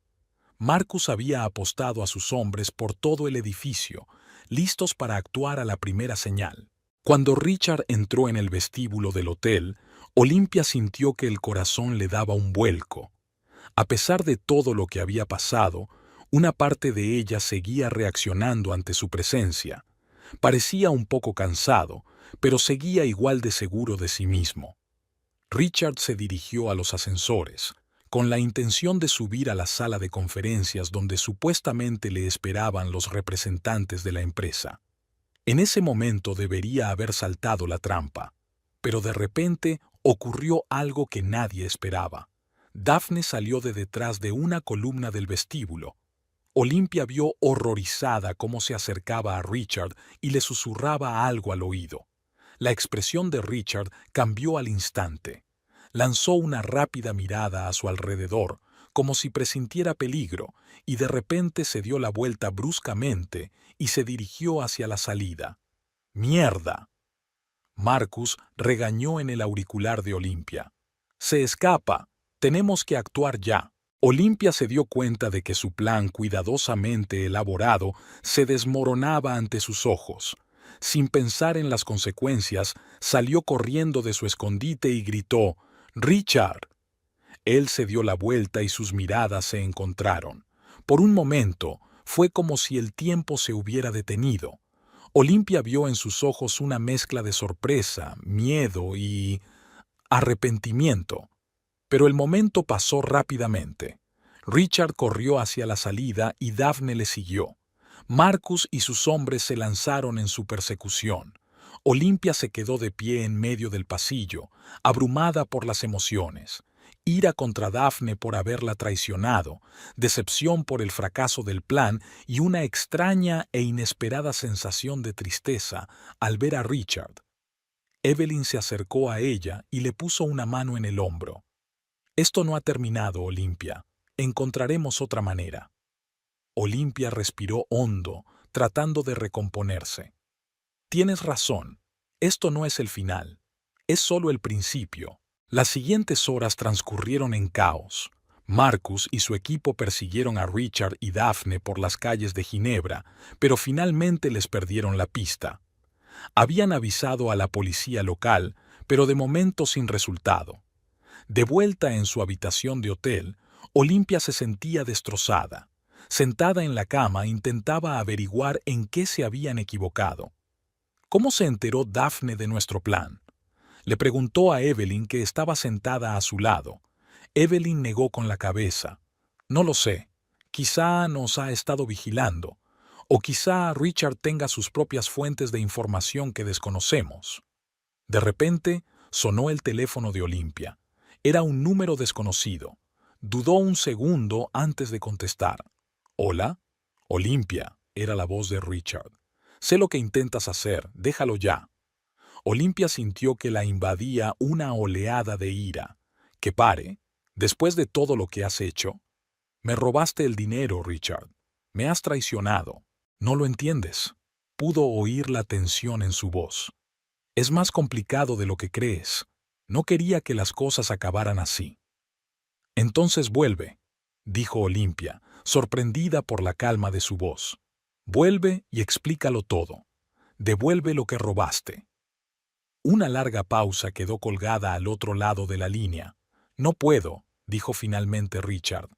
Marcus había apostado a sus hombres por todo el edificio, listos para actuar a la primera señal. Cuando Richard entró en el vestíbulo del hotel, Olimpia sintió que el corazón le daba un vuelco. A pesar de todo lo que había pasado, una parte de ella seguía reaccionando ante su presencia. Parecía un poco cansado, pero seguía igual de seguro de sí mismo. Richard se dirigió a los ascensores, con la intención de subir a la sala de conferencias donde supuestamente le esperaban los representantes de la empresa. En ese momento debería haber saltado la trampa, pero de repente ocurrió algo que nadie esperaba. Daphne salió de detrás de una columna del vestíbulo. Olimpia vio horrorizada cómo se acercaba a Richard y le susurraba algo al oído. La expresión de Richard cambió al instante. Lanzó una rápida mirada a su alrededor, como si presintiera peligro, y de repente se dio la vuelta bruscamente y se dirigió hacia la salida. ¡Mierda! Marcus regañó en el auricular de Olimpia. ¡Se escapa! Tenemos que actuar ya. Olimpia se dio cuenta de que su plan cuidadosamente elaborado se desmoronaba ante sus ojos. Sin pensar en las consecuencias, salió corriendo de su escondite y gritó, «¡Richard!». Él se dio la vuelta y sus miradas se encontraron. Por un momento, fue como si el tiempo se hubiera detenido. Olimpia vio en sus ojos una mezcla de sorpresa, miedo y arrepentimiento. Pero el momento pasó rápidamente. Richard corrió hacia la salida y Daphne le siguió. Marcus y sus hombres se lanzaron en su persecución. Olimpia se quedó de pie en medio del pasillo, abrumada por las emociones. Ira contra Daphne por haberla traicionado, decepción por el fracaso del plan y una extraña e inesperada sensación de tristeza al ver a Richard. Evelyn se acercó a ella y le puso una mano en el hombro. «Esto no ha terminado, Olimpia. Encontraremos otra manera». Olimpia respiró hondo, tratando de recomponerse. «Tienes razón. Esto no es el final. Es solo el principio». Las siguientes horas transcurrieron en caos. Marcus y su equipo persiguieron a Richard y Daphne por las calles de Ginebra, pero finalmente les perdieron la pista. Habían avisado a la policía local, pero de momento sin resultado. De vuelta en su habitación de hotel, Olimpia se sentía destrozada. Sentada en la cama, intentaba averiguar en qué se habían equivocado. ¿Cómo se enteró Daphne de nuestro plan? Le preguntó a Evelyn, que estaba sentada a su lado. Evelyn negó con la cabeza. «No lo sé. Quizá nos ha estado vigilando. O quizá Richard tenga sus propias fuentes de información que desconocemos». De repente, sonó el teléfono de Olimpia. Era un número desconocido. Dudó un segundo antes de contestar. «¿Hola?» «Olimpia», era la voz de Richard. «Sé lo que intentas hacer. Déjalo ya». Olimpia sintió que la invadía una oleada de ira. «¿Que pare? Después de todo lo que has hecho. Me robaste el dinero, Richard. Me has traicionado. No lo entiendes». Pudo oír la tensión en su voz. «Es más complicado de lo que crees. No quería que las cosas acabaran así». «Entonces vuelve», dijo Olimpia, sorprendida por la calma de su voz. «Vuelve y explícalo todo. Devuelve lo que robaste». Una larga pausa quedó colgada al otro lado de la línea. «No puedo», dijo finalmente Richard.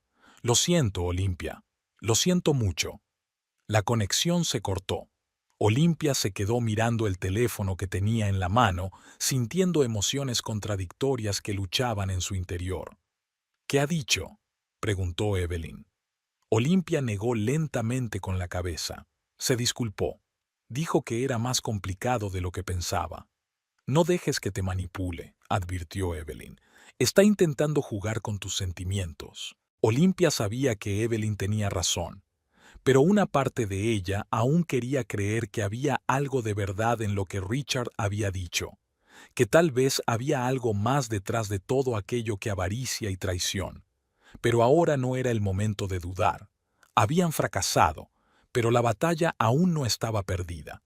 «Lo siento, Olimpia. Lo siento mucho». La conexión se cortó. Olimpia se quedó mirando el teléfono que tenía en la mano, sintiendo emociones contradictorias que luchaban en su interior. «¿Qué ha dicho?», preguntó Evelyn. Olimpia negó lentamente con la cabeza. Se disculpó. Dijo que era más complicado de lo que pensaba. «No dejes que te manipule», advirtió Evelyn. «Está intentando jugar con tus sentimientos». Olimpia sabía que Evelyn tenía razón, pero una parte de ella aún quería creer que había algo de verdad en lo que Richard había dicho, que tal vez había algo más detrás de todo aquello que avaricia y traición. Pero ahora no era el momento de dudar. Habían fracasado, pero la batalla aún no estaba perdida.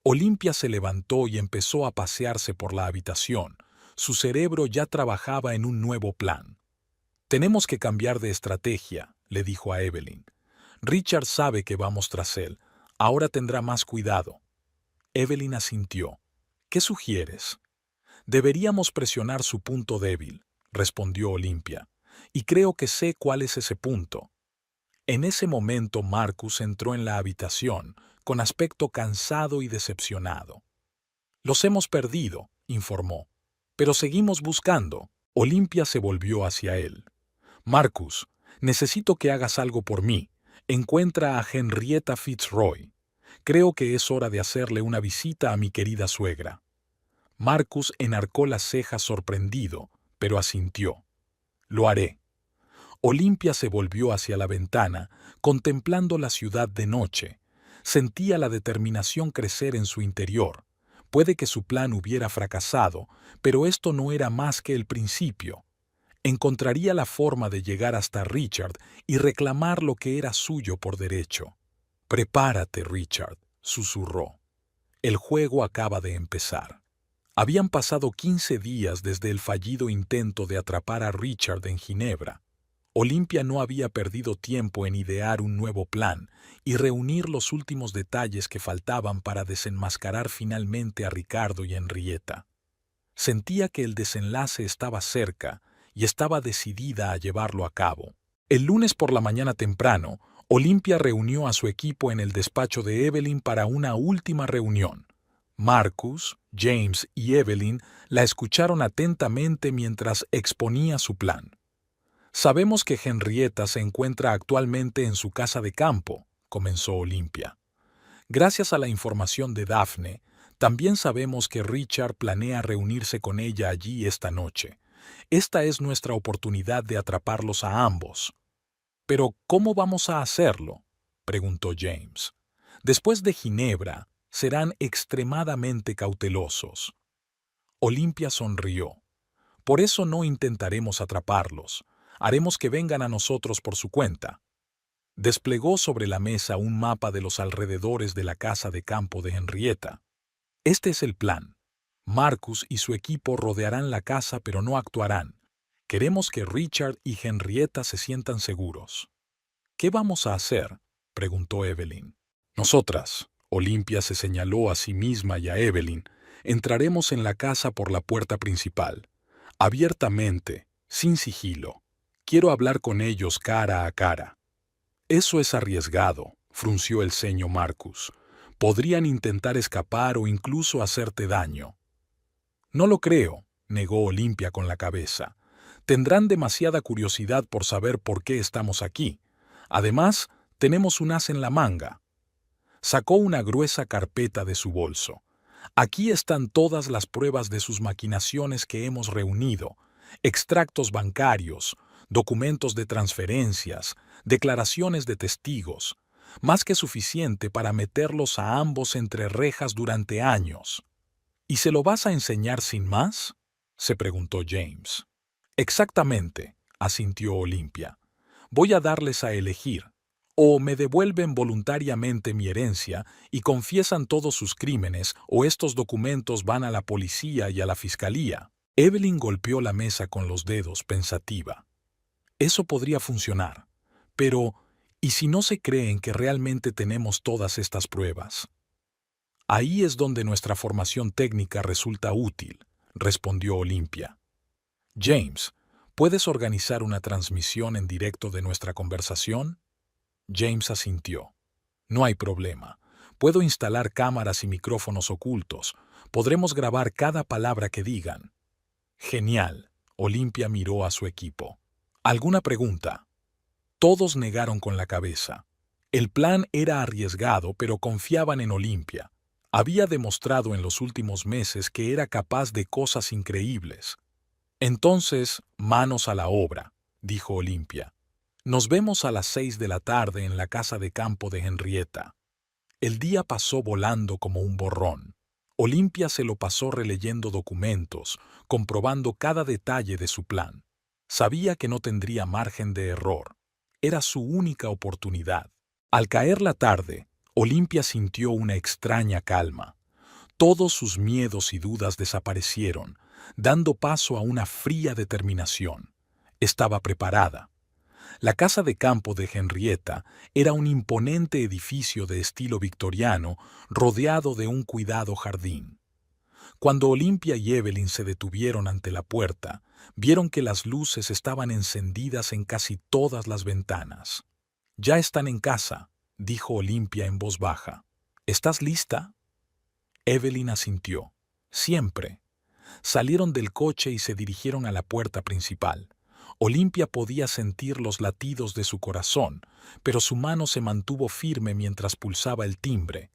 Olimpia se levantó y empezó a pasearse por la habitación. Su cerebro ya trabajaba en un nuevo plan. «Tenemos que cambiar de estrategia», le dijo a Evelyn. «Richard sabe que vamos tras él. Ahora tendrá más cuidado». Evelyn asintió. «¿Qué sugieres?» «Deberíamos presionar su punto débil», respondió Olimpia. «Y creo que sé cuál es ese punto». En ese momento Marcus entró en la habitación, con aspecto cansado y decepcionado. «Los hemos perdido», informó. «Pero seguimos buscando». Olimpia se volvió hacia él. «Marcus, necesito que hagas algo por mí. Encuentra a Henrietta Fitzroy. Creo que es hora de hacerle una visita a mi querida suegra». Marcus enarcó las cejas sorprendido, pero asintió. «Lo haré». Olimpia se volvió hacia la ventana, contemplando la ciudad de noche. Sentía la determinación crecer en su interior. Puede que su plan hubiera fracasado, pero esto no era más que el principio. Encontraría la forma de llegar hasta Richard y reclamar lo que era suyo por derecho. «Prepárate, Richard», susurró. «El juego acaba de empezar». Habían pasado 15 días desde el fallido intento de atrapar a Richard en Ginebra. Olimpia no había perdido tiempo en idear un nuevo plan y reunir los últimos detalles que faltaban para desenmascarar finalmente a Ricardo y Henrietta. Sentía que el desenlace estaba cerca y estaba decidida a llevarlo a cabo. El lunes por la mañana temprano, Olimpia reunió a su equipo en el despacho de Evelyn para una última reunión. Marcus, James y Evelyn la escucharon atentamente mientras exponía su plan. «Sabemos que Henrietta se encuentra actualmente en su casa de campo», comenzó Olimpia. «Gracias a la información de Daphne, También sabemos que Richard planea reunirse con ella allí esta noche. Esta es nuestra oportunidad de atraparlos a ambos. «¿Pero cómo vamos a hacerlo?», preguntó James. «Después de Ginebra, serán extremadamente cautelosos». Olimpia sonrió. «Por eso no intentaremos atraparlos. Haremos que vengan a nosotros por su cuenta». Desplegó sobre la mesa un mapa de los alrededores de la casa de campo de Henrietta. «Este es el plan. Marcus y su equipo rodearán la casa pero no actuarán. Queremos que Richard y Henrietta se sientan seguros». «¿Qué vamos a hacer?», preguntó Evelyn. «Nosotras», Olimpia se señaló a sí misma y a Evelyn, «entraremos en la casa por la puerta principal. Abiertamente, sin sigilo. Quiero hablar con ellos cara a cara». «Eso es arriesgado», frunció el ceño Marcus. «Podrían intentar escapar o incluso hacerte daño». «No lo creo», negó Olimpia con la cabeza. «Tendrán demasiada curiosidad por saber por qué estamos aquí. Además, tenemos un as en la manga». Sacó una gruesa carpeta de su bolso. «Aquí están todas las pruebas de sus maquinaciones que hemos reunido, extractos bancarios, documentos de transferencias, declaraciones de testigos, más que suficiente para meterlos a ambos entre rejas durante años». «¿Y se lo vas a enseñar sin más?», se preguntó James. «Exactamente», asintió Olimpia. «Voy a darles a elegir. O me devuelven voluntariamente mi herencia y confiesan todos sus crímenes, o estos documentos van a la policía y a la fiscalía». Evelyn golpeó la mesa con los dedos, pensativa. «Eso podría funcionar. Pero, ¿y si no se creen que realmente tenemos todas estas pruebas?». «Ahí es donde nuestra formación técnica resulta útil», respondió Olimpia. «James, ¿puedes organizar una transmisión en directo de nuestra conversación?». James asintió. «No hay problema. Puedo instalar cámaras y micrófonos ocultos. Podremos grabar cada palabra que digan». «Genial», Olimpia miró a su equipo. «¿Alguna pregunta?». Todos negaron con la cabeza. El plan era arriesgado, pero confiaban en Olimpia. Había demostrado en los últimos meses que era capaz de cosas increíbles. «Entonces, manos a la obra», dijo Olimpia. «Nos vemos a las 6 de la tarde en la casa de campo de Henrietta». El día pasó volando como un borrón. Olimpia se lo pasó releyendo documentos, comprobando cada detalle de su plan. Sabía que no tendría margen de error. Era su única oportunidad. Al caer la tarde, Olimpia sintió una extraña calma. Todos sus miedos y dudas desaparecieron, dando paso a una fría determinación. Estaba preparada. La casa de campo de Henrietta era un imponente edificio de estilo victoriano rodeado de un cuidado jardín. Cuando Olimpia y Evelyn se detuvieron ante la puerta, vieron que las luces estaban encendidas en casi todas las ventanas. «Ya están en casa», dijo Olimpia en voz baja. «¿Estás lista?». Evelyn asintió. «Siempre». Salieron del coche y se dirigieron a la puerta principal. Olimpia podía sentir los latidos de su corazón, pero su mano se mantuvo firme mientras pulsaba el timbre.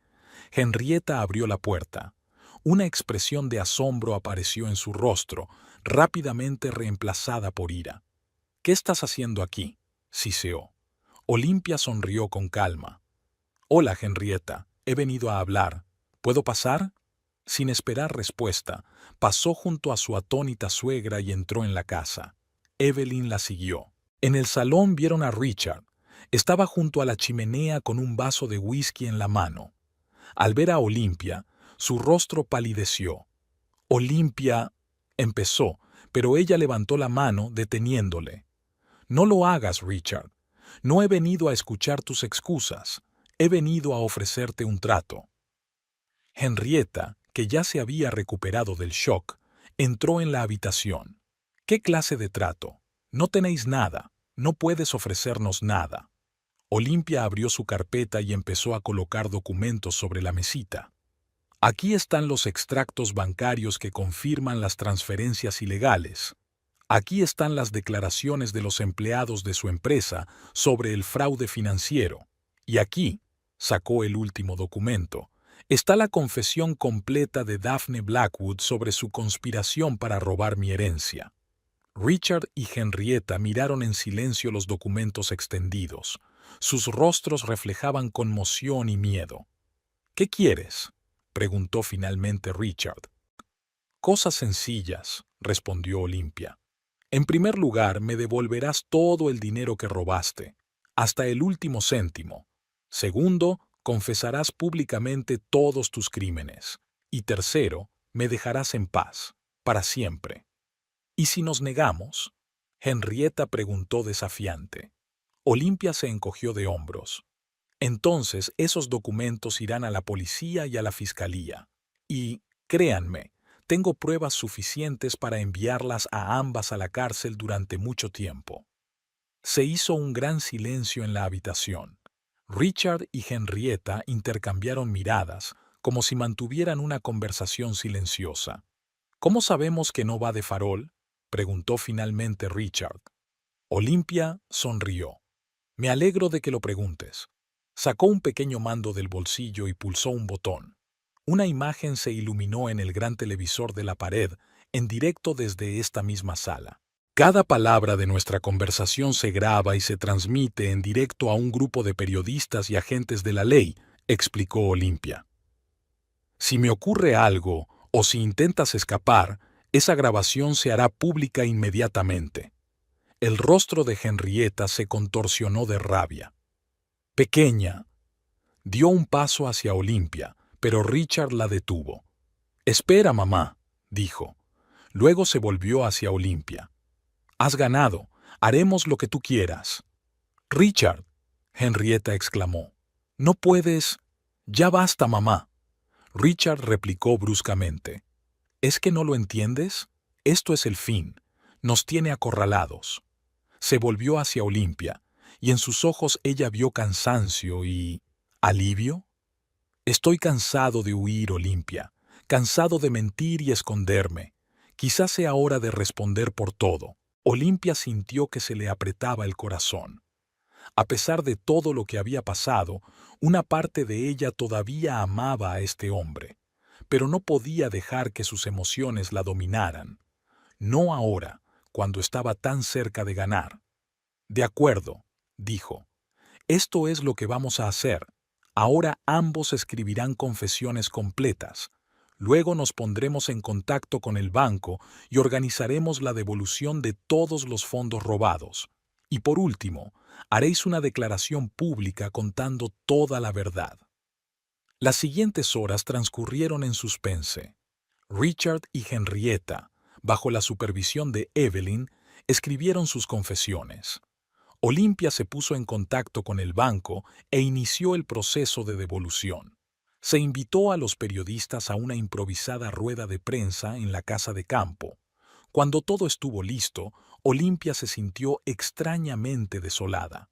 Henrietta abrió la puerta. Una expresión de asombro apareció en su rostro, rápidamente reemplazada por ira. «¿Qué estás haciendo aquí?», siseó. Olimpia sonrió con calma. «Hola, Henrietta, he venido a hablar. ¿Puedo pasar?». Sin esperar respuesta, pasó junto a su atónita suegra y entró en la casa. Evelyn la siguió. En el salón vieron a Richard. Estaba junto a la chimenea con un vaso de whisky en la mano. Al ver a Olimpia, su rostro palideció. «Olimpia», empezó, pero ella levantó la mano deteniéndole. «No lo hagas, Richard. No he venido a escuchar tus excusas. He venido a ofrecerte un trato». Henrietta, que ya se había recuperado del shock, entró en la habitación. «¿Qué clase de trato? No tenéis nada. No puedes ofrecernos nada». Olimpia abrió su carpeta y empezó a colocar documentos sobre la mesita. «Aquí están los extractos bancarios que confirman las transferencias ilegales. Aquí están las declaraciones de los empleados de su empresa sobre el fraude financiero. Y aquí», sacó el último documento, Está la confesión completa de Daphne Blackwood sobre su conspiración para robar mi herencia. Richard y Henrietta miraron en silencio los documentos extendidos. Sus rostros reflejaban conmoción y miedo. ¿Qué quieres?, preguntó finalmente Richard. Cosas sencillas, respondió Olimpia. En primer lugar, me devolverás todo el dinero que robaste, hasta el último céntimo. Segundo, confesarás públicamente todos tus crímenes. Y tercero, me dejarás en paz, para siempre. ¿Y si nos negamos?, Henrietta preguntó desafiante. Olimpia se encogió de hombros. Entonces esos documentos irán a la policía y a la fiscalía. Y, créanme, tengo pruebas suficientes para enviarlas a ambas a la cárcel durante mucho tiempo. Se hizo un gran silencio en la habitación. Richard y Henrietta intercambiaron miradas, como si mantuvieran una conversación silenciosa. ¿Cómo sabemos que no va de farol?, preguntó finalmente Richard. Olimpia sonrió. Me alegro de que lo preguntes. Sacó un pequeño mando del bolsillo y pulsó un botón. Una imagen se iluminó en el gran televisor de la pared, en directo desde esta misma sala. Cada palabra de nuestra conversación se graba y se transmite en directo a un grupo de periodistas y agentes de la ley, explicó Olimpia. Si me ocurre algo o si intentas escapar, esa grabación se hará pública inmediatamente. El rostro de Henrietta se contorsionó de rabia. Pequeña. Dio un paso hacia Olimpia, pero Richard la detuvo. Espera, mamá, dijo. Luego se volvió hacia Olimpia. Has ganado. Haremos lo que tú quieras. Richard, Henrietta exclamó. No puedes. Ya basta, mamá. Richard replicó bruscamente. ¿Es que no lo entiendes? Esto es el fin. Nos tiene acorralados. Se volvió hacia Olimpia, y en sus ojos ella vio cansancio y... ¿alivio? Estoy cansado de huir, Olimpia, cansado de mentir y esconderme. Quizás sea hora de responder por todo. Olimpia sintió que se le apretaba el corazón. A pesar de todo lo que había pasado, una parte de ella todavía amaba a este hombre, pero no podía dejar que sus emociones la dominaran. No ahora, cuando estaba tan cerca de ganar. De acuerdo, dijo. Esto es lo que vamos a hacer. Ahora ambos escribirán confesiones completas. Luego nos pondremos en contacto con el banco y organizaremos la devolución de todos los fondos robados. Y por último, haréis una declaración pública contando toda la verdad. Las siguientes horas transcurrieron en suspense. Richard y Henrietta, bajo la supervisión de Evelyn, escribieron sus confesiones. Olimpia se puso en contacto con el banco e inició el proceso de devolución. Se invitó a los periodistas a una improvisada rueda de prensa en la casa de campo. Cuando todo estuvo listo, Olimpia se sintió extrañamente desolada.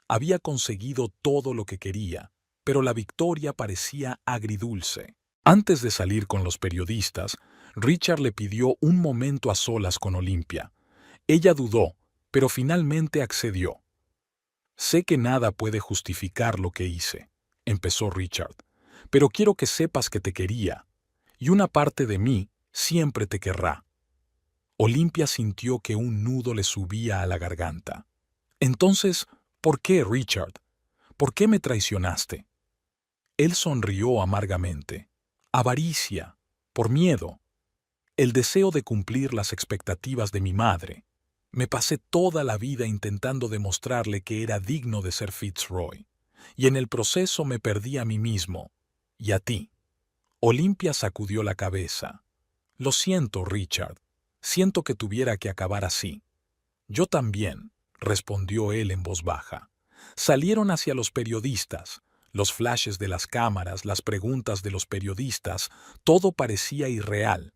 Había conseguido todo lo que quería, pero la victoria parecía agridulce. Antes de salir con los periodistas, Richard le pidió un momento a solas con Olimpia. Ella dudó, pero finalmente accedió. Sé que nada puede justificar lo que hice, empezó Richard, pero quiero que sepas que te quería, y una parte de mí siempre te querrá. Olimpia sintió que un nudo le subía a la garganta. Entonces, ¿por qué, Richard? ¿Por qué me traicionaste? Él sonrió amargamente. Avaricia, por miedo. El deseo de cumplir las expectativas de mi madre. Me pasé toda la vida intentando demostrarle que era digno de ser Fitzroy, y en el proceso me perdí a mí mismo, y a ti. Olimpia sacudió la cabeza. Lo siento, Richard. Siento que tuviera que acabar así. Yo también, respondió él en voz baja. Salieron hacia los periodistas. Los flashes de las cámaras, las preguntas de los periodistas, todo parecía irreal.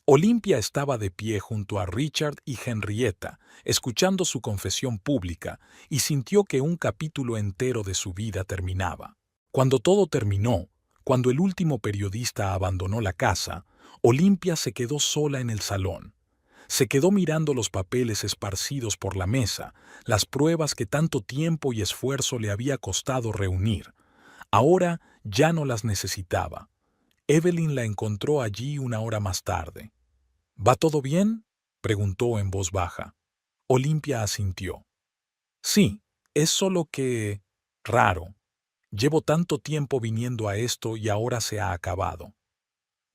Olimpia estaba de pie junto a Richard y Henrietta, escuchando su confesión pública, y sintió que un capítulo entero de su vida terminaba. Cuando todo terminó, cuando el último periodista abandonó la casa, Olimpia se quedó sola en el salón. Se quedó mirando los papeles esparcidos por la mesa, las pruebas que tanto tiempo y esfuerzo le había costado reunir. Ahora Ya no las necesitaba. Evelyn la encontró allí una hora más tarde. ¿Va todo bien?, preguntó en voz baja. Olimpia asintió. Sí, es solo que... raro. Llevo tanto tiempo viniendo a esto y ahora se ha acabado.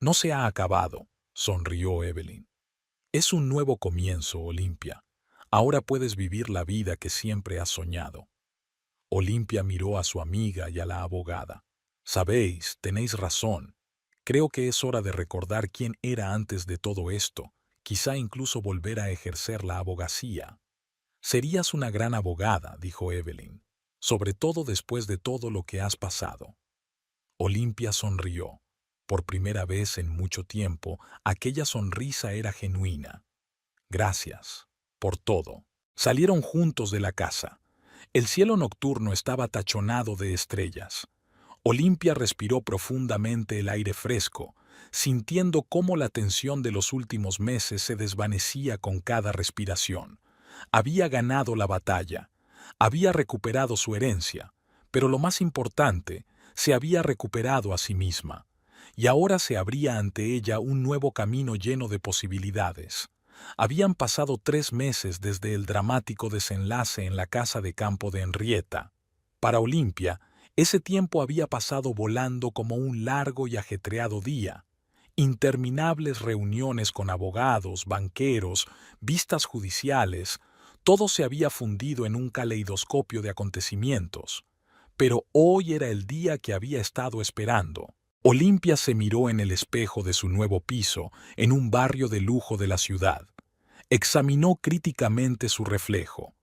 No se ha acabado, sonrió Evelyn. Es un nuevo comienzo, Olimpia. Ahora puedes vivir la vida que siempre has soñado. Olimpia miró a su amiga y a la abogada. Sabéis, tenéis razón. Creo que es hora de recordar quién era antes de todo esto, quizá incluso volver a ejercer la abogacía. Serías una gran abogada, dijo Evelyn, sobre todo después de todo lo que has pasado. Olimpia sonrió. Por primera vez en mucho tiempo, aquella sonrisa era genuina. Gracias por todo. Salieron juntos de la casa. El cielo nocturno estaba tachonado de estrellas. Olimpia respiró profundamente el aire fresco, sintiendo cómo la tensión de los últimos meses se desvanecía con cada respiración. Había ganado la batalla, había recuperado su herencia, pero lo más importante, se había recuperado a sí misma, y ahora se abría ante ella un nuevo camino lleno de posibilidades. Habían pasado 3 meses desde el dramático desenlace en la casa de campo de Henrietta. Para Olimpia, ese tiempo había pasado volando como un largo y ajetreado día. Interminables reuniones con abogados, banqueros, vistas judiciales, todo se había fundido en un caleidoscopio de acontecimientos. Pero hoy era el día que había estado esperando. Olimpia se miró en el espejo de su nuevo piso, en un barrio de lujo de la ciudad. Examinó críticamente su reflejo.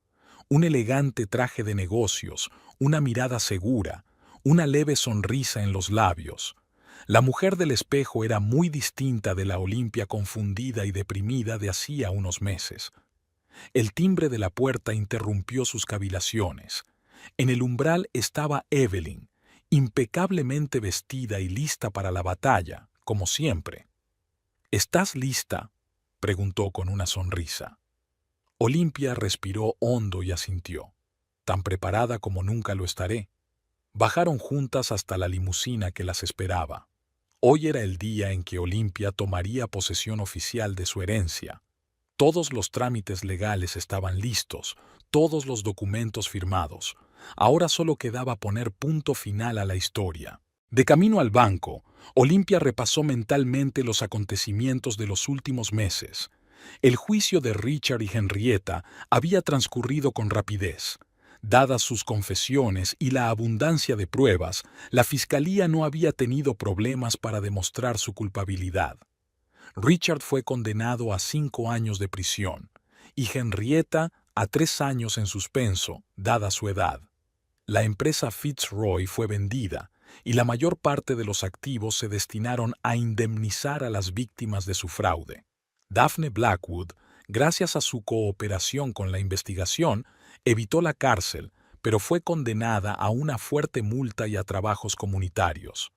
Un elegante traje de negocios, una mirada segura, una leve sonrisa en los labios. La mujer del espejo era muy distinta de la Olimpia confundida y deprimida de hacía unos meses. El timbre de la puerta interrumpió sus cavilaciones. En el umbral estaba Evelyn, impecablemente vestida y lista para la batalla, como siempre. ¿Estás lista?, preguntó con una sonrisa. Olimpia respiró hondo y asintió. Tan preparada como nunca lo estaré. Bajaron juntas hasta la limusina que las esperaba. Hoy era el día en que Olimpia tomaría posesión oficial de su herencia. Todos los trámites legales estaban listos, todos los documentos firmados. Ahora solo quedaba poner punto final a la historia. De camino al banco, Olimpia repasó mentalmente los acontecimientos de los últimos meses. El juicio de Richard y Henrietta había transcurrido con rapidez. Dadas sus confesiones y la abundancia de pruebas, la fiscalía no había tenido problemas para demostrar su culpabilidad. Richard fue condenado a 5 años de prisión y Henrietta a 3 años en suspenso, dada su edad. La empresa Fitzroy fue vendida y la mayor parte de los activos se destinaron a indemnizar a las víctimas de su fraude. Daphne Blackwood, gracias a su cooperación con la investigación, evitó la cárcel, pero fue condenada a una fuerte multa y a trabajos comunitarios.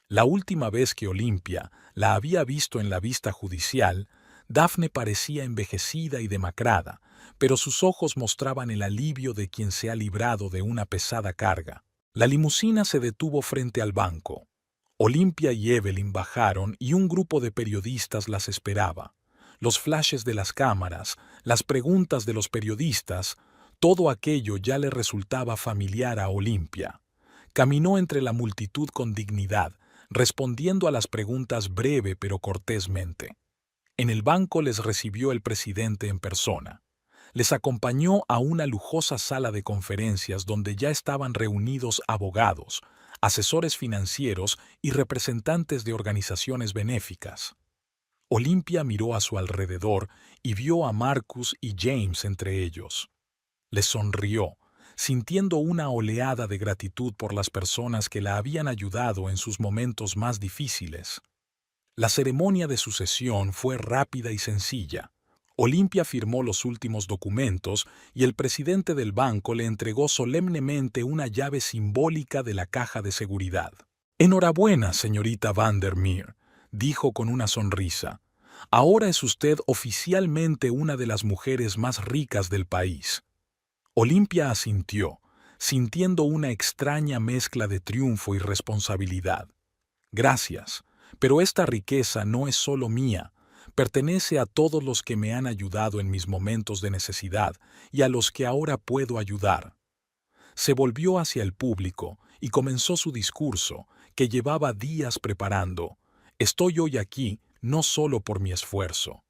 La última vez que Olimpia la había visto en la vista judicial, Daphne parecía envejecida y demacrada, pero sus ojos mostraban el alivio de quien se ha librado de una pesada carga. La limusina se detuvo frente al banco. Olimpia y Evelyn bajaron y un grupo de periodistas las esperaba. Los flashes de las cámaras, las preguntas de los periodistas, todo aquello ya le resultaba familiar a Olimpia. Caminó entre la multitud con dignidad, respondiendo a las preguntas breve pero cortésmente. En el banco les recibió el presidente en persona. Les acompañó a una lujosa sala de conferencias donde ya estaban reunidos abogados, asesores financieros y representantes de organizaciones benéficas. Olimpia miró a su alrededor y vio a Marcus y James entre ellos. Les sonrió, sintiendo una oleada de gratitud por las personas que la habían ayudado en sus momentos más difíciles. La ceremonia de sucesión fue rápida y sencilla. Olimpia firmó los últimos documentos y el presidente del banco le entregó solemnemente una llave simbólica de la caja de seguridad. «Enhorabuena, señorita Vandermeer», dijo con una sonrisa. «Ahora es usted oficialmente una de las mujeres más ricas del país». Olimpia asintió, sintiendo una extraña mezcla de triunfo y responsabilidad. Gracias, pero esta riqueza no es solo mía, pertenece a todos los que me han ayudado en mis momentos de necesidad y a los que ahora puedo ayudar. Se volvió hacia el público y comenzó su discurso, que llevaba días preparando. Estoy hoy aquí no solo por mi esfuerzo.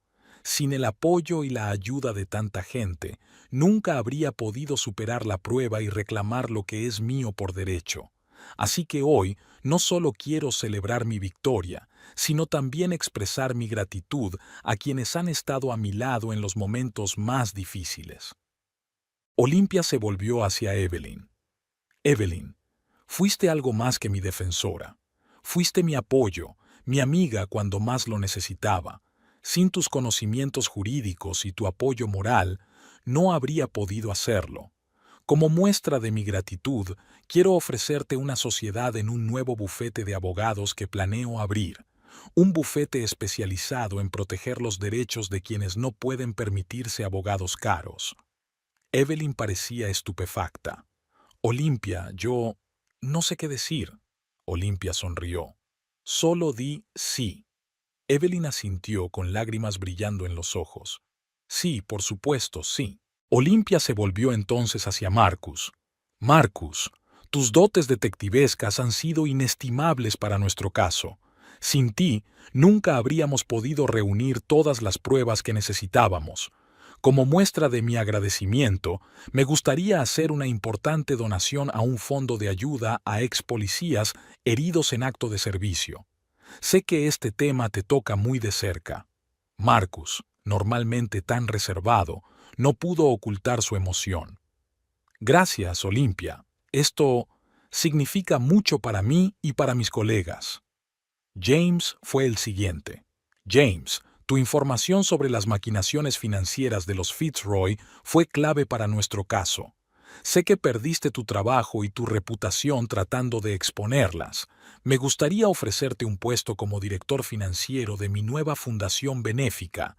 Sin el apoyo y la ayuda de tanta gente, nunca habría podido superar la prueba y reclamar lo que es mío por derecho. Así que hoy no solo quiero celebrar mi victoria, sino también expresar mi gratitud a quienes han estado a mi lado en los momentos más difíciles. Olimpia se volvió hacia Evelyn. Evelyn, fuiste algo más que mi defensora. Fuiste mi apoyo, mi amiga cuando más lo necesitaba. Sin tus conocimientos jurídicos y tu apoyo moral, no habría podido hacerlo. Como muestra de mi gratitud, quiero ofrecerte una sociedad en un nuevo bufete de abogados que planeo abrir. Un bufete especializado en proteger los derechos de quienes no pueden permitirse abogados caros. Evelyn parecía estupefacta. Olimpia, yo no sé qué decir. Olimpia sonrió. Solo di sí. Evelyn asintió con lágrimas brillando en los ojos. Sí, por supuesto, sí. Olimpia se volvió entonces hacia Marcus. Marcus, tus dotes detectivescas han sido inestimables para nuestro caso. Sin ti, nunca habríamos podido reunir todas las pruebas que necesitábamos. Como muestra de mi agradecimiento, me gustaría hacer una importante donación a un fondo de ayuda a ex policías heridos en acto de servicio. Sé que este tema te toca muy de cerca. Marcus, normalmente tan reservado, no pudo ocultar su emoción. Gracias, Olimpia. Esto significa mucho para mí y para mis colegas. James fue el siguiente. James, tu información sobre las maquinaciones financieras de los Fitzroy fue clave para nuestro caso. Sé que perdiste tu trabajo y tu reputación tratando de exponerlas. Me gustaría ofrecerte un puesto como director financiero de mi nueva fundación benéfica.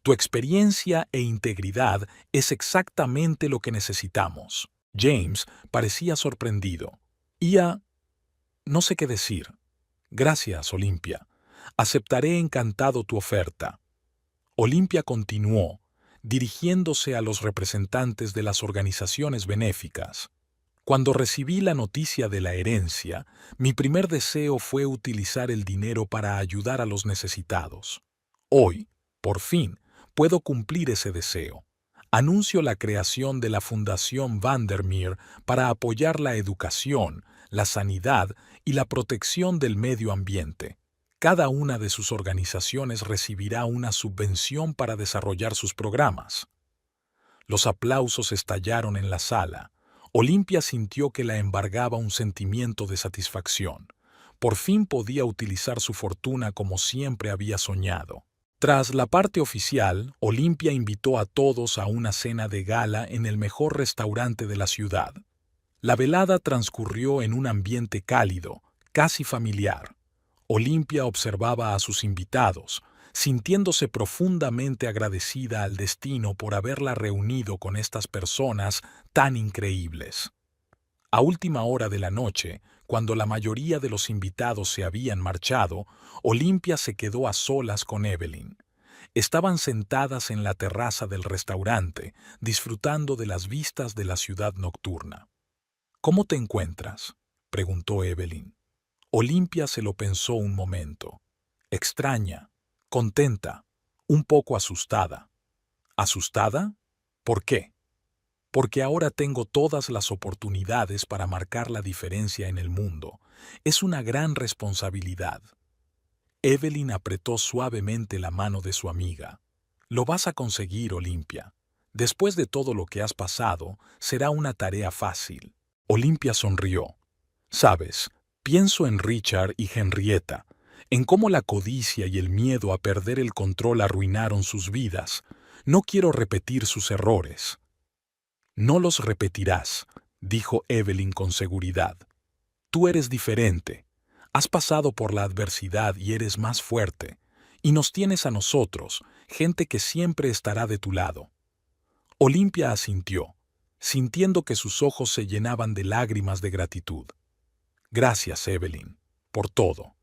Tu experiencia e integridad es exactamente lo que necesitamos. James parecía sorprendido. No sé qué decir. Gracias, Olimpia. Aceptaré encantado tu oferta. Olimpia continuó, dirigiéndose a los representantes de las organizaciones benéficas. Cuando recibí la noticia de la herencia, mi primer deseo fue utilizar el dinero para ayudar a los necesitados. Hoy, por fin, puedo cumplir ese deseo. Anuncio la creación de la Fundación Vandermeer para apoyar la educación, la sanidad y la protección del medio ambiente. Cada una de sus organizaciones recibirá una subvención para desarrollar sus programas. Los aplausos estallaron en la sala. Olimpia sintió que la embargaba un sentimiento de satisfacción. Por fin podía utilizar su fortuna como siempre había soñado. Tras la parte oficial, Olimpia invitó a todos a una cena de gala en el mejor restaurante de la ciudad. La velada transcurrió en un ambiente cálido, casi familiar. Olimpia observaba a sus invitados, sintiéndose profundamente agradecida al destino por haberla reunido con estas personas tan increíbles. A última hora de la noche, cuando la mayoría de los invitados se habían marchado, Olimpia se quedó a solas con Evelyn. Estaban sentadas en la terraza del restaurante, disfrutando de las vistas de la ciudad nocturna. ¿Cómo te encuentras?, preguntó Evelyn. Olimpia se lo pensó un momento. Extraña, contenta, un poco asustada. ¿Asustada? ¿Por qué? Porque ahora tengo todas las oportunidades para marcar la diferencia en el mundo. Es una gran responsabilidad. Evelyn apretó suavemente la mano de su amiga. Lo vas a conseguir, Olimpia. Después de todo lo que has pasado, será una tarea fácil. Olimpia sonrió. Sabes, pienso en Richard y Henrietta, en cómo la codicia y el miedo a perder el control arruinaron sus vidas. No quiero repetir sus errores. No los repetirás, dijo Evelyn con seguridad. Tú eres diferente. Has pasado por la adversidad y eres más fuerte. Y nos tienes a nosotros, gente que siempre estará de tu lado. Olimpia asintió. sintiendo que sus ojos se llenaban de lágrimas de gratitud. Gracias, Evelyn, por todo.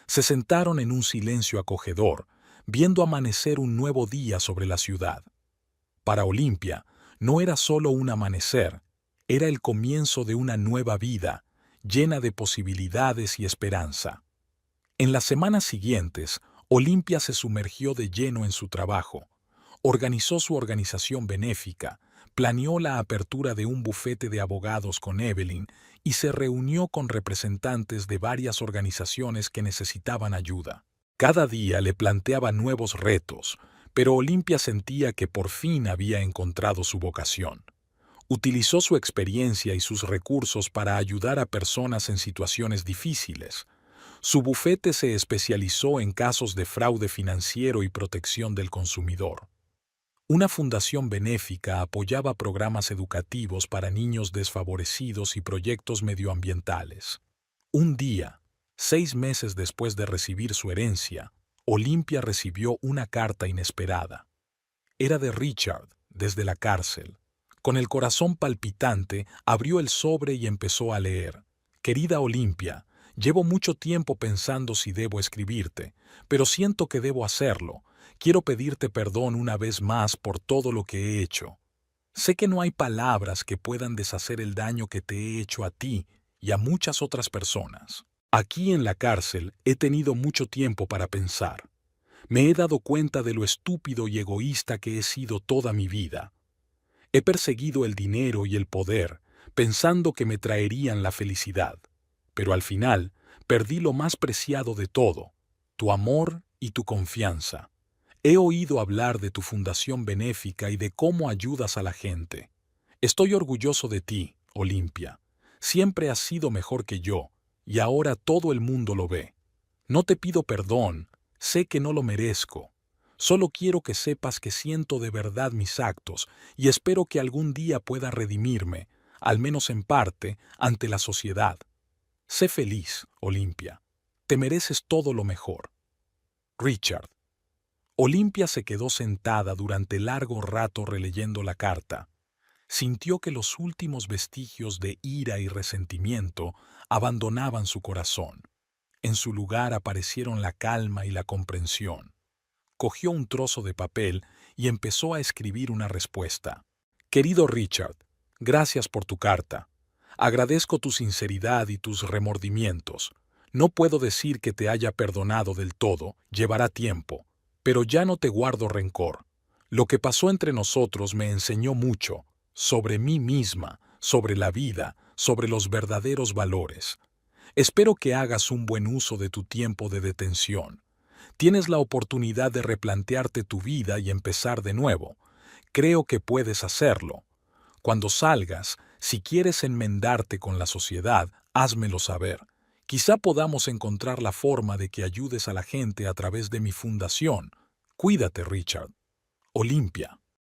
Se sentaron en un silencio acogedor, viendo amanecer un nuevo día sobre la ciudad. Para Olimpia, no era solo un amanecer, era el comienzo de una nueva vida, llena de posibilidades y esperanza. En las semanas siguientes, Olimpia se sumergió de lleno en su trabajo. Organizó su organización benéfica, planeó la apertura de un bufete de abogados con Evelyn y se reunió con representantes de varias organizaciones que necesitaban ayuda. Cada día le planteaba nuevos retos, pero Olimpia sentía que por fin había encontrado su vocación. Utilizó su experiencia y sus recursos para ayudar a personas en situaciones difíciles. Su bufete se especializó en casos de fraude financiero y protección del consumidor. Una fundación benéfica apoyaba programas educativos para niños desfavorecidos y proyectos medioambientales. Un día, 6 meses después de recibir su herencia, Olimpia recibió una carta inesperada. Era de Richard, desde la cárcel. Con el corazón palpitante, abrió el sobre y empezó a leer. Querida Olimpia, llevo mucho tiempo pensando si debo escribirte, pero siento que debo hacerlo. Quiero pedirte perdón una vez más por todo lo que he hecho. Sé que no hay palabras que puedan deshacer el daño que te he hecho a ti y a muchas otras personas. Aquí en la cárcel he tenido mucho tiempo para pensar. Me he dado cuenta de lo estúpido y egoísta que he sido toda mi vida. He perseguido el dinero y el poder, pensando que me traerían la felicidad. Pero al final, perdí lo más preciado de todo, tu amor y tu confianza. He oído hablar de tu fundación benéfica y de cómo ayudas a la gente. Estoy orgulloso de ti, Olimpia. Siempre has sido mejor que yo, y ahora todo el mundo lo ve. No te pido perdón, sé que no lo merezco. Solo quiero que sepas que siento de verdad mis actos y espero que algún día pueda redimirme, al menos en parte, ante la sociedad. Sé feliz, Olimpia. Te mereces todo lo mejor. Richard. Olimpia se quedó sentada durante largo rato releyendo la carta. Sintió que los últimos vestigios de ira y resentimiento abandonaban su corazón. En su lugar aparecieron la calma y la comprensión. Cogió un trozo de papel y empezó a escribir una respuesta. Querido Richard, gracias por tu carta. Agradezco tu sinceridad y tus remordimientos. No puedo decir que te haya perdonado del todo, llevará tiempo, pero ya no te guardo rencor. Lo que pasó entre nosotros me enseñó mucho, sobre mí misma, sobre la vida, sobre los verdaderos valores. Espero que hagas un buen uso de tu tiempo de detención. Tienes la oportunidad de replantearte tu vida y empezar de nuevo. Creo que puedes hacerlo. Cuando salgas, si quieres enmendarte con la sociedad, házmelo saber. Quizá podamos encontrar la forma de que ayudes a la gente a través de mi fundación. Cuídate, Richard. Olimpia.